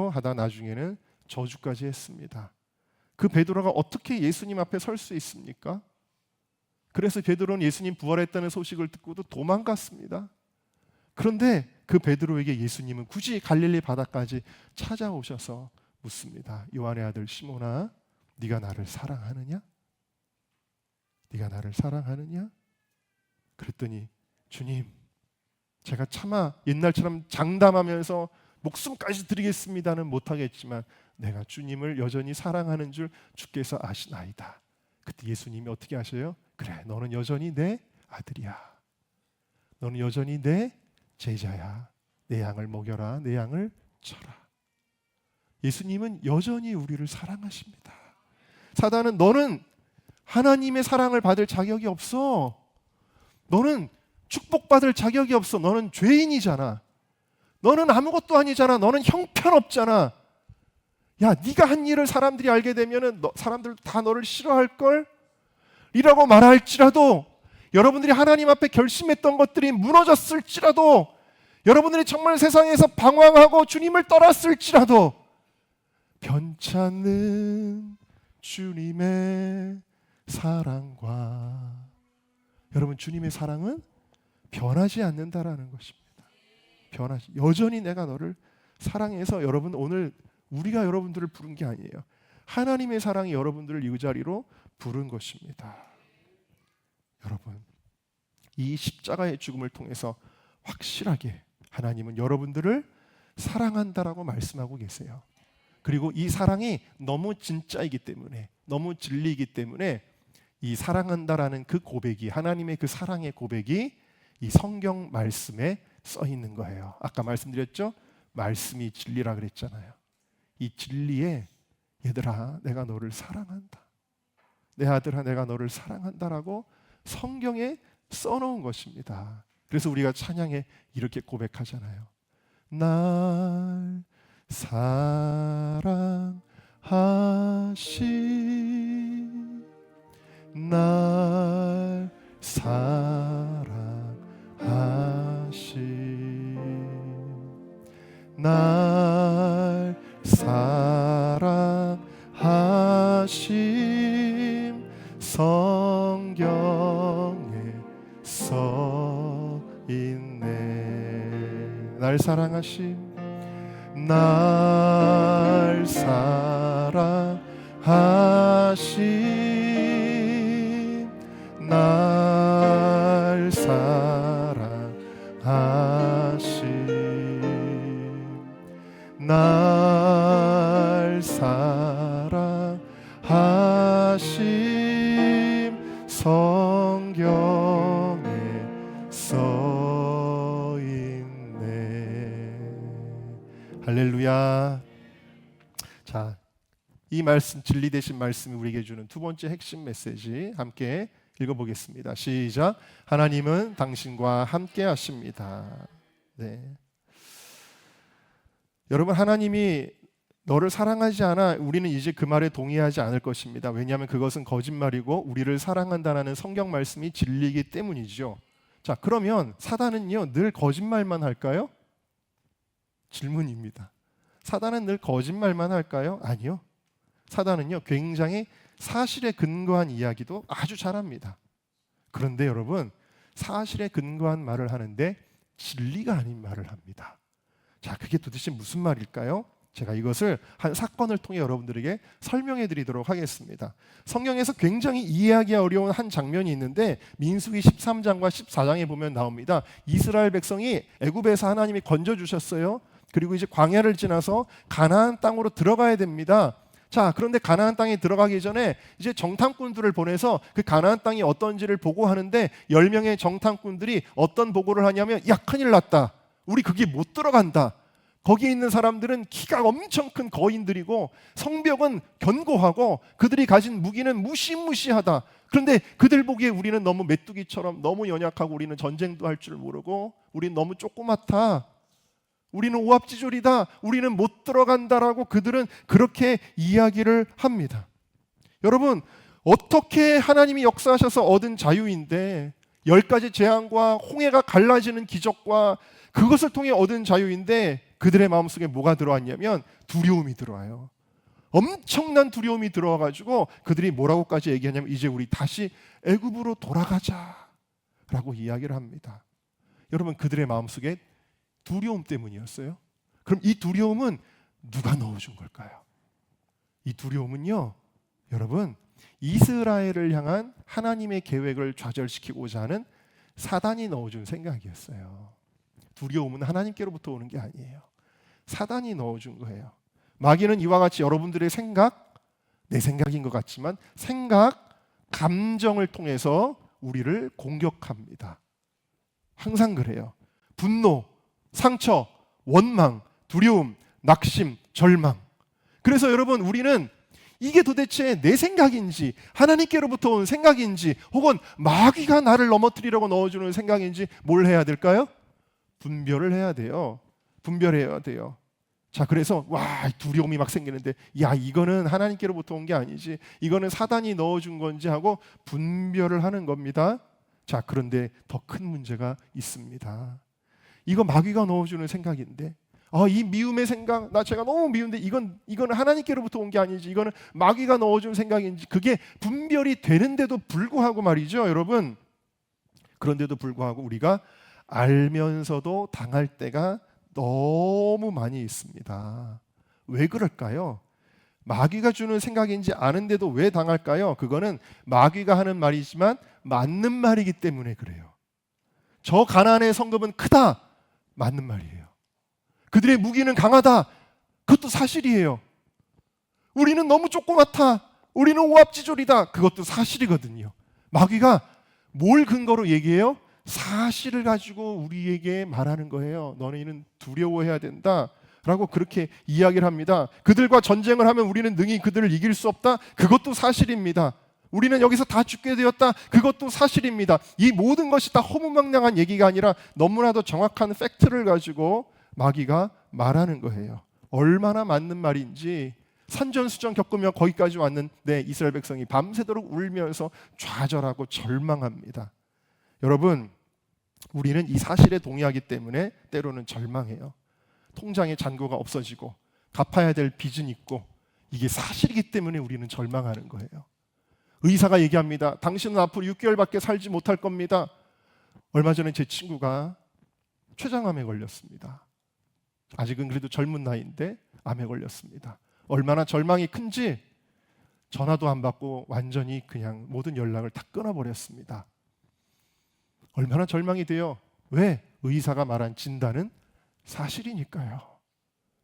하다 나중에는 저주까지 했습니다. 그 베드로가 어떻게 예수님 앞에 설 수 있습니까? 그래서 베드로는 예수님 부활했다는 소식을 듣고도 도망갔습니다. 그런데 그 베드로에게 예수님은 굳이 갈릴리 바다까지 찾아오셔서 묻습니다. 요한의 아들 시몬아, 네가 나를 사랑하느냐? 네가 나를 사랑하느냐? 그랬더니 주님, 제가 차마 옛날처럼 장담하면서 목숨까지 드리겠습니다는 못하겠지만 내가 주님을 여전히 사랑하는 줄 주께서 아시나이다. 그때 예수님이 어떻게 하셔요? 그래, 너는 여전히 내 아들이야. 너는 여전히 내 제자야. 내 양을 먹여라. 내 양을 쳐라. 예수님은 여전히 우리를 사랑하십니다. 사단은 너는 하나님의 사랑을 받을 자격이 없어. 너는 축복받을 자격이 없어. 너는 죄인이잖아. 너는 아무것도 아니잖아. 너는 형편없잖아. 야, 네가 한 일을 사람들이 알게 되면은 사람들 다 너를 싫어할걸? 이라고 말할지라도, 여러분들이 하나님 앞에 결심했던 것들이 무너졌을지라도, 여러분들이 정말 세상에서 방황하고 주님을 떠났을지라도, 변찮는 주님의 사랑과, 여러분, 주님의 사랑은 변하지 않는다라는 것입니다. 여전히 내가 너를 사랑해서, 여러분, 오늘 우리가 여러분들을 부른 게 아니에요. 하나님의 사랑이 여러분들을 이 자리로 부른 것입니다. 여러분, 이 십자가의 죽음을 통해서 확실하게 하나님은 여러분들을 사랑한다라고 말씀하고 계세요. 그리고 이 사랑이 너무 진짜이기 때문에, 너무 진리이기 때문에 이 사랑한다라는 그 고백이, 하나님의 그 사랑의 고백이 이 성경 말씀에 써 있는 거예요. 아까 말씀드렸죠? 말씀이 진리라 그랬잖아요. 이 진리에, 얘들아 내가 너를 사랑한다, 내 아들아 내가 너를 사랑한다라고 성경에 써놓은 것입니다. 그래서 우리가 찬양에 이렇게 고백하잖아요. 날 사랑하신, 날 사랑하신, 날 사랑하심 성경에 써 있네. 날 사랑하심, 날 사랑하심, 날 사랑하심, 날 사랑하심 성경에 써 있네. 할렐루야. 자, 이 말씀, 진리 되신 말씀이 우리에게 주는 두 번째 핵심 메시지 함께 읽어보겠습니다. 시작. 하나님은 당신과 함께 하십니다. 네. 여러분, 하나님이 너를 사랑하지 않아, 우리는 이제 그 말에 동의하지 않을 것입니다. 왜냐하면 그것은 거짓말이고 우리를 사랑한다는 성경 말씀이 진리이기 때문이죠. 자, 그러면 사단은요 늘 거짓말만 할까요? 질문입니다. 사단은 늘 거짓말만 할까요? 아니요. 사단은요 굉장히 사실에 근거한 이야기도 아주 잘합니다. 그런데 여러분, 사실에 근거한 말을 하는데 진리가 아닌 말을 합니다. 자, 그게 도대체 무슨 말일까요? 제가 이것을 한 사건을 통해 여러분들에게 설명해 드리도록 하겠습니다. 성경에서 굉장히 이해하기 어려운 한 장면이 있는데 민수기 13장과 14장에 보면 나옵니다. 이스라엘 백성이 애굽에서 하나님이 건져주셨어요. 그리고 이제 광야를 지나서 가나안 땅으로 들어가야 됩니다. 자, 그런데 가나안 땅에 들어가기 전에 이제 정탐꾼들을 보내서 그 가나안 땅이 어떤지를 보고하는데 10명의 정탐꾼들이 어떤 보고를 하냐면, 야, 큰일 났다, 우리 거기 못 들어간다. 거기에 있는 사람들은 키가 엄청 큰 거인들이고 성벽은 견고하고 그들이 가진 무기는 무시무시하다. 그런데 그들 보기에 우리는 너무 메뚜기처럼 너무 연약하고 우리는 전쟁도 할 줄 모르고 우리는 너무 조그맣다, 우리는 오합지졸이다, 우리는 못 들어간다라고 그들은 그렇게 이야기를 합니다. 여러분, 어떻게 하나님이 역사하셔서 얻은 자유인데, 10가지 재앙과 홍해가 갈라지는 기적과 그것을 통해 얻은 자유인데 그들의 마음속에 뭐가 들어왔냐면 두려움이 들어와요. 엄청난 두려움이 들어와가지고 그들이 뭐라고까지 얘기하냐면, 이제 우리 다시 애굽으로 돌아가자라고 이야기를 합니다. 여러분, 그들의 마음속에 두려움 때문이었어요. 그럼 이 두려움은 누가 넣어준 걸까요? 이 두려움은요, 여러분, 이스라엘을 향한 하나님의 계획을 좌절시키고자 하는 사단이 넣어준 생각이었어요. 두려움은 하나님께로부터 오는 게 아니에요. 사단이 넣어준 거예요. 마귀는 이와 같이 여러분들의 생각, 내 생각인 것 같지만 생각, 감정을 통해서 우리를 공격합니다. 항상 그래요. 분노, 상처, 원망, 두려움, 낙심, 절망. 그래서 여러분, 우리는 이게 도대체 내 생각인지 하나님께로부터 온 생각인지 혹은 마귀가 나를 넘어뜨리려고 넣어주는 생각인지 뭘 해야 될까요? 분별을 해야 돼요. 분별해야 돼요. 자, 그래서 두려움이 막 생기는데 이거는 하나님께로부터 온 게 아니지, 이거는 사단이 넣어준 건지 하고 분별을 하는 겁니다. 자, 그런데 더 큰 문제가 있습니다. 이거 마귀가 넣어주는 생각인데 이 미움의 생각, 제가 너무 미운데 이거는 하나님께로부터 온 게 아니지, 이거는 마귀가 넣어준 생각인지, 그게 분별이 되는데도 불구하고 말이죠, 여러분. 그런데도 불구하고 우리가 알면서도 당할 때가 너무 많이 있습니다. 왜 그럴까요? 마귀가 주는 생각인지 아는데도 왜 당할까요? 그거는 마귀가 하는 말이지만 맞는 말이기 때문에 그래요. 저 가나안의 성읍은 크다, 맞는 말이에요. 그들의 무기는 강하다, 그것도 사실이에요. 우리는 너무 조그맣다, 우리는 오합지졸이다, 그것도 사실이거든요. 마귀가 뭘 근거로 얘기해요? 사실을 가지고 우리에게 말하는 거예요. 너희는 두려워해야 된다 라고 그렇게 이야기를 합니다. 그들과 전쟁을 하면 우리는 능히 그들을 이길 수 없다, 그것도 사실입니다. 우리는 여기서 다 죽게 되었다, 그것도 사실입니다. 이 모든 것이 다 허무맹랑한 얘기가 아니라 너무나도 정확한 팩트를 가지고 마귀가 말하는 거예요. 얼마나 맞는 말인지 산전수전 겪으며 거기까지 왔는데 이스라엘 백성이 밤새도록 울면서 좌절하고 절망합니다. 여러분, 우리는 이 사실에 동의하기 때문에 때로는 절망해요. 통장에 잔고가 없어지고 갚아야 될 빚은 있고, 이게 사실이기 때문에 우리는 절망하는 거예요. 의사가 얘기합니다. 당신은 앞으로 6개월밖에 살지 못할 겁니다. 얼마 전에 제 친구가 췌장암에 걸렸습니다. 아직은 그래도 젊은 나이인데 암에 걸렸습니다. 얼마나 절망이 큰지 전화도 안 받고 완전히 그냥 모든 연락을 다 끊어버렸습니다. 얼마나 절망이 돼요. 왜? 의사가 말한 진단은 사실이니까요.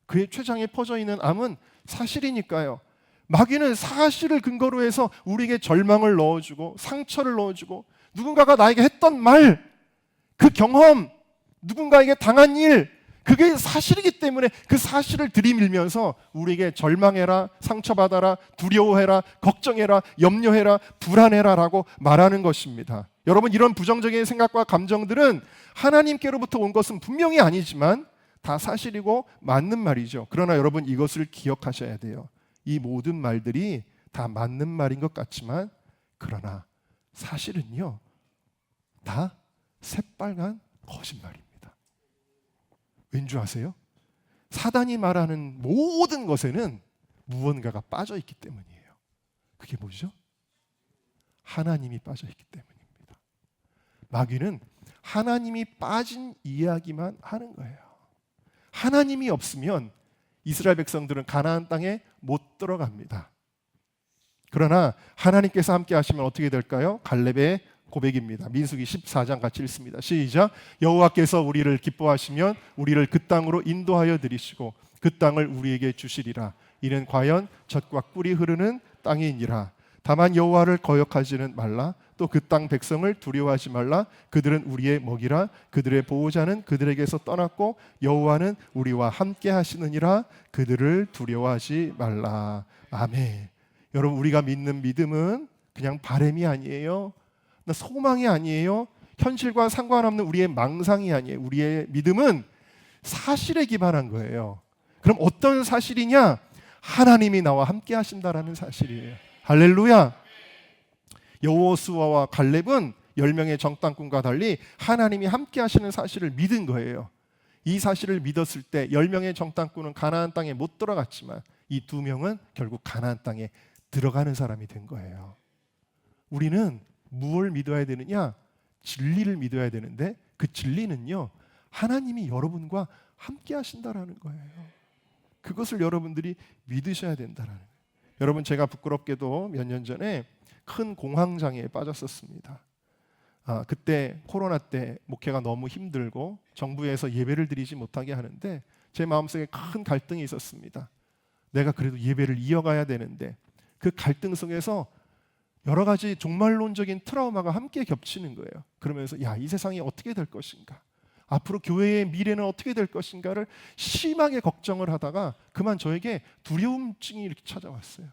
그의 췌장에 퍼져 있는 암은 사실이니까요. 마귀는 사실을 근거로 해서 우리에게 절망을 넣어주고 상처를 넣어주고, 누군가가 나에게 했던 말, 그 경험, 누군가에게 당한 일, 그게 사실이기 때문에 그 사실을 들이밀면서 우리에게 절망해라, 상처받아라, 두려워해라, 걱정해라, 염려해라, 불안해라 라고 말하는 것입니다. 여러분, 이런 부정적인 생각과 감정들은 하나님께로부터 온 것은 분명히 아니지만 다 사실이고 맞는 말이죠. 그러나 여러분, 이것을 기억하셔야 돼요. 이 모든 말들이 다 맞는 말인 것 같지만, 그러나 사실은요, 다 새빨간 거짓말입니다. 왠지 아세요? 사단이 말하는 모든 것에는 무언가가 빠져 있기 때문이에요. 그게 뭐죠? 하나님이 빠져 있기 때문입니다. 마귀는 하나님이 빠진 이야기만 하는 거예요. 하나님이 없으면 이스라엘 백성들은 가나안 땅에 못 들어갑니다. 그러나 하나님께서 함께 하시면 어떻게 될까요? 갈렙의 고백입니다. 민수기 14장 같이 읽습니다. 시작. 여호와께서 우리를 기뻐하시면 우리를 그 땅으로 인도하여 들이시고 그 땅을 우리에게 주시리라. 이는 과연 젖과 꿀이 흐르는 땅이니라. 다만 여호와를 거역하지는 말라. 또 그 땅 백성을 두려워하지 말라. 그들은 우리의 먹이라. 그들의 보호자는 그들에게서 떠났고 여호와는 우리와 함께 하시느니라. 그들을 두려워하지 말라. 아멘. 여러분, 우리가 믿는 믿음은 그냥 바람이 아니에요. 소망이 아니에요. 현실과 상관없는 우리의 망상이 아니에요. 우리의 믿음은 사실에 기반한 거예요. 그럼 어떤 사실이냐? 하나님이 나와 함께 하신다라는 사실이에요. 할렐루야. 여호수아와 갈렙은 10명의 정탐꾼과 달리 하나님이 함께 하시는 사실을 믿은 거예요. 이 사실을 믿었을 때 10명의 정탐꾼은 가나안 땅에 못 들어갔지만 이 2명은 결국 가나안 땅에 들어가는 사람이 된 거예요. 우리는 무엇을 믿어야 되느냐? 진리를 믿어야 되는데, 그 진리는요, 하나님이 여러분과 함께 하신다라는 거예요. 그것을 여러분들이 믿으셔야 된다라는 거예요. 여러분, 제가 부끄럽게도 몇 년 전에 큰 공황장애에 빠졌었습니다. 그때 코로나 때 목회가 너무 힘들고 정부에서 예배를 드리지 못하게 하는데 제 마음속에 큰 갈등이 있었습니다. 내가 그래도 예배를 이어가야 되는데 그 갈등 속에서 여러 가지 종말론적인 트라우마가 함께 겹치는 거예요. 그러면서 야, 이 세상이 어떻게 될 것인가? 앞으로 교회의 미래는 어떻게 될 것인가를 심하게 걱정을 하다가 그만 저에게 두려움증이 이렇게 찾아왔어요.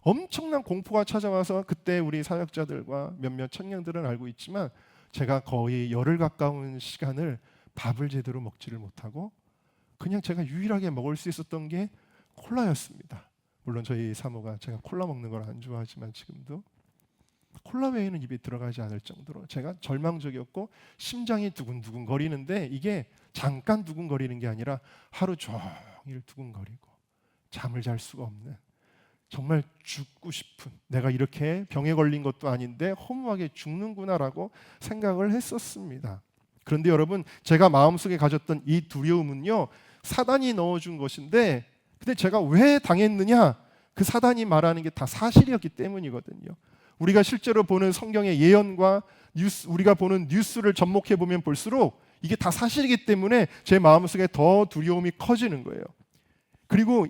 엄청난 공포가 찾아와서 그때 우리 사역자들과 몇몇 청년들은 알고 있지만 제가 거의 열흘 가까운 시간을 밥을 제대로 먹지를 못하고 그냥 제가 유일하게 먹을 수 있었던 게 콜라였습니다. 물론 저희 사모가 제가 콜라 먹는 걸 안 좋아하지만 지금도 콜라 외에는 입에 들어가지 않을 정도로 제가 절망적이었고 심장이 두근두근 거리는데 이게 잠깐 두근거리는 게 아니라 하루 종일 두근거리고 잠을 잘 수가 없는 정말 죽고 싶은 내가 이렇게 병에 걸린 것도 아닌데 허무하게 죽는구나라고 생각을 했었습니다. 그런데 여러분 제가 마음속에 가졌던 이 두려움은요 사단이 넣어준 것인데 근데 제가 왜 당했느냐 그 사단이 말하는 게 다 사실이었기 때문이거든요. 우리가 실제로 보는 성경의 예언과 우리가 보는 뉴스를 접목해 보면 볼수록 이게 다 사실이기 때문에 제 마음속에 더 두려움이 커지는 거예요. 그리고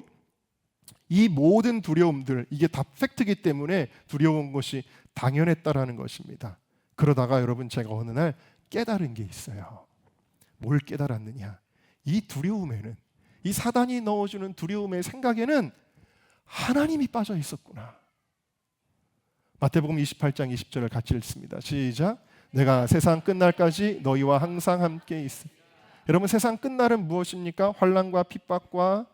이 모든 두려움들 이게 다 팩트이기 때문에 두려운 것이 당연했다라는 것입니다. 그러다가 여러분 제가 어느 날 깨달은 게 있어요. 뭘 깨달았느냐? 이 두려움에는 이 사단이 넣어주는 두려움의 생각에는 하나님이 빠져 있었구나. 마태복음 28장 20절을 같이 읽습니다. 시작. 내가 세상 끝날까지 너희와 항상 함께 있음. 여러분 세상 끝날은 무엇입니까? 환난과 핍박과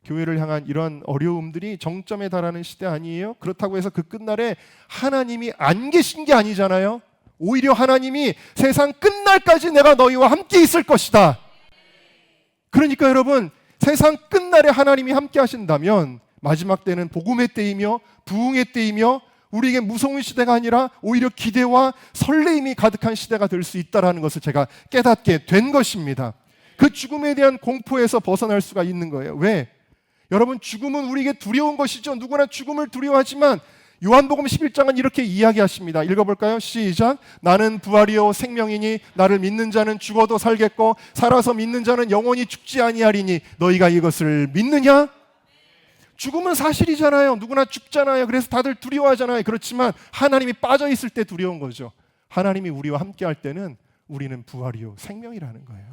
교회를 향한 이런 어려움들이 정점에 달하는 시대 아니에요? 그렇다고 해서 그 끝날에 하나님이 안 계신 게 아니잖아요. 오히려 하나님이 세상 끝날까지 내가 너희와 함께 있을 것이다. 그러니까 여러분 세상 끝날에 하나님이 함께 하신다면 마지막 때는 복음의 때이며 부흥의 때이며 우리에게 무서운 시대가 아니라 오히려 기대와 설레임이 가득한 시대가 될 수 있다는 것을 제가 깨닫게 된 것입니다. 그 죽음에 대한 공포에서 벗어날 수가 있는 거예요. 왜? 여러분 죽음은 우리에게 두려운 것이죠. 누구나 죽음을 두려워하지만 요한복음 11장은 이렇게 이야기하십니다. 읽어볼까요? 시작. 나는 부활이요 생명이니 나를 믿는 자는 죽어도 살겠고 살아서 믿는 자는 영원히 죽지 아니하리니 너희가 이것을 믿느냐? 죽음은 사실이잖아요. 누구나 죽잖아요. 그래서 다들 두려워하잖아요. 그렇지만 하나님이 빠져 있을 때 두려운 거죠. 하나님이 우리와 함께 할 때는 우리는 부활이요 생명이라는 거예요.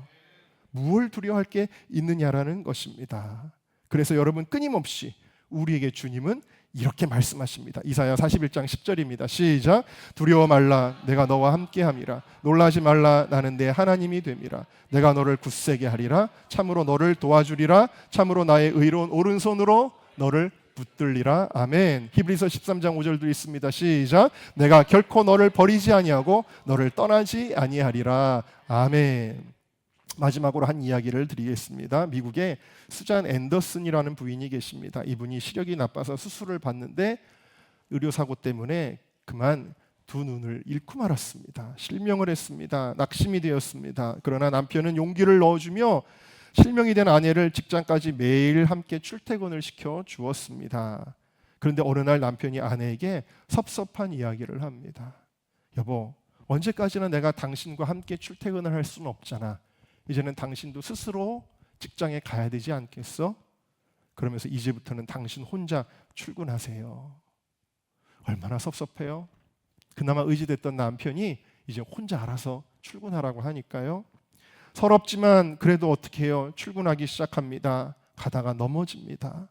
무엇을 두려워할 게 있느냐라는 것입니다. 그래서 여러분 끊임없이 우리에게 주님은 이렇게 말씀하십니다. 이사야 41장 10절입니다. 시작. 두려워 말라 내가 너와 함께함이라. 놀라지 말라 나는 내 하나님이 됨이라. 내가 너를 굳세게 하리라. 참으로 너를 도와주리라. 참으로 나의 의로운 오른손으로 너를 붙들리라. 아멘. 히브리서 13장 5절도 있습니다. 시작. 내가 결코 너를 버리지 아니하고 너를 떠나지 아니하리라. 아멘. 마지막으로 한 이야기를 드리겠습니다. 미국에 수잔 앤더슨이라는 부인이 계십니다. 이분이 시력이 나빠서 수술을 받는데 의료사고 때문에 그만 두 눈을 잃고 말았습니다. 실명을 했습니다. 낙심이 되었습니다. 그러나 남편은 용기를 넣어주며 실명이 된 아내를 직장까지 매일 함께 출퇴근을 시켜 주었습니다. 그런데 어느 날 남편이 아내에게 섭섭한 이야기를 합니다. 여보, 언제까지나 내가 당신과 함께 출퇴근을 할 수는 없잖아. 이제는 당신도 스스로 직장에 가야 되지 않겠어? 그러면서 이제부터는 당신 혼자 출근하세요. 얼마나 섭섭해요? 그나마 의지됐던 남편이 이제 혼자 알아서 출근하라고 하니까요. 서럽지만 그래도 어떻게 해요? 출근하기 시작합니다. 가다가 넘어집니다.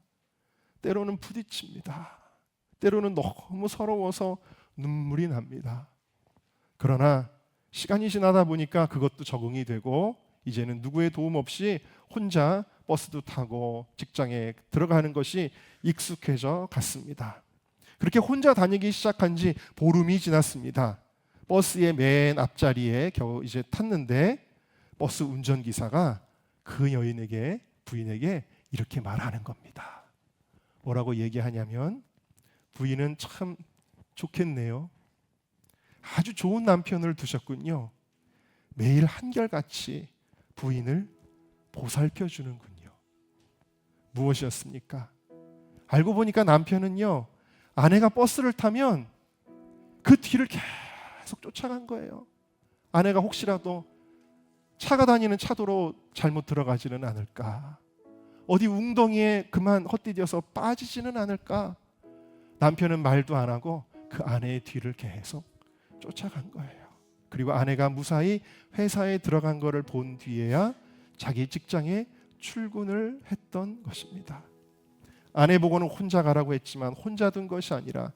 때로는 부딪힙니다. 때로는 너무 서러워서 눈물이 납니다. 그러나 시간이 지나다 보니까 그것도 적응이 되고 이제는 누구의 도움 없이 혼자 버스도 타고 직장에 들어가는 것이 익숙해져 갔습니다. 그렇게 혼자 다니기 시작한 지 보름이 지났습니다. 버스의 맨 앞자리에 겨우 이제 탔는데 버스 운전기사가 그 부인에게 이렇게 말하는 겁니다. 뭐라고 얘기하냐면 부인은 참 좋겠네요. 아주 좋은 남편을 두셨군요. 매일 한결같이 부인을 보살펴 주는군요. 무엇이었습니까? 알고 보니까 남편은요, 아내가 버스를 타면 그 뒤를 계속 쫓아간 거예요. 아내가 혹시라도 차가 다니는 차도로 잘못 들어가지는 않을까? 어디 웅덩이에 그만 헛디뎌서 빠지지는 않을까? 남편은 말도 안 하고 그 아내의 뒤를 계속 쫓아간 거예요. 그리고 아내가 무사히 회사에 들어간 것을 본 뒤에야 자기 직장에 출근을 했던 것입니다. 아내 보고는 혼자 가라고 했지만 혼자 둔 것이 아니라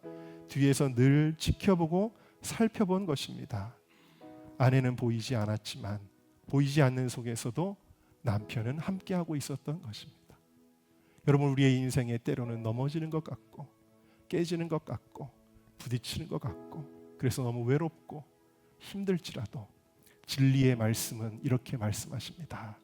뒤에서 늘 지켜보고 살펴본 것입니다. 아내는 보이지 않았지만 보이지 않는 속에서도 남편은 함께하고 있었던 것입니다. 여러분, 우리의 인생에 때로는 넘어지는 것 같고 깨지는 것 같고 부딪히는 것 같고 그래서 너무 외롭고 힘들지라도 진리의 말씀은 이렇게 말씀하십니다.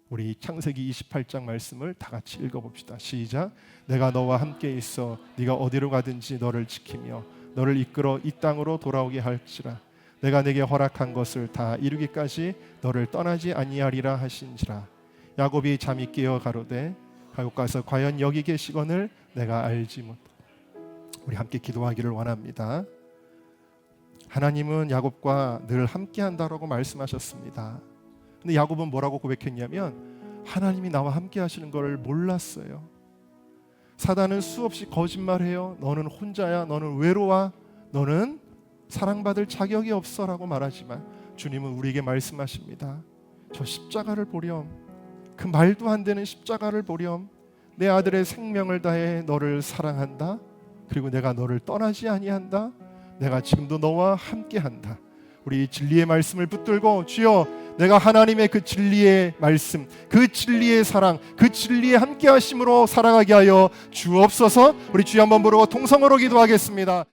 우리 창세기 28장 말씀을 다 같이 읽어봅시다. 시작. 내가 너와 함께 있어 네가 어디로 가든지 너를 지키며 너를 이끌어 이 땅으로 돌아오게 할지라. 내가 내게 허락한 것을 다 이루기까지 너를 떠나지 아니하리라 하신지라. 야곱이 잠이 깨어 가로되 가옥 가서 과연 여기 계시거늘 내가 알지 못. 우리 함께 기도하기를 원합니다. 하나님은 야곱과 늘 함께 한다라고 말씀하셨습니다. 근데 야곱은 뭐라고 고백했냐면 하나님이 나와 함께 하시는 걸 몰랐어요. 사단은 수없이 거짓말해요. 너는 혼자야. 너는 외로워. 너는 사랑받을 자격이 없어라고 말하지만 주님은 우리에게 말씀하십니다. 저 십자가를 보렴. 그 말도 안 되는 십자가를 보렴. 내 아들의 생명을 다해 너를 사랑한다. 그리고 내가 너를 떠나지 아니한다. 내가 지금도 너와 함께한다. 우리 진리의 말씀을 붙들고 주여 내가 하나님의 그 진리의 말씀, 그 진리의 사랑, 그 진리의 함께하심으로 살아가게 하여 주옵소서. 우리 주여 한번 부르고 통성으로 기도하겠습니다.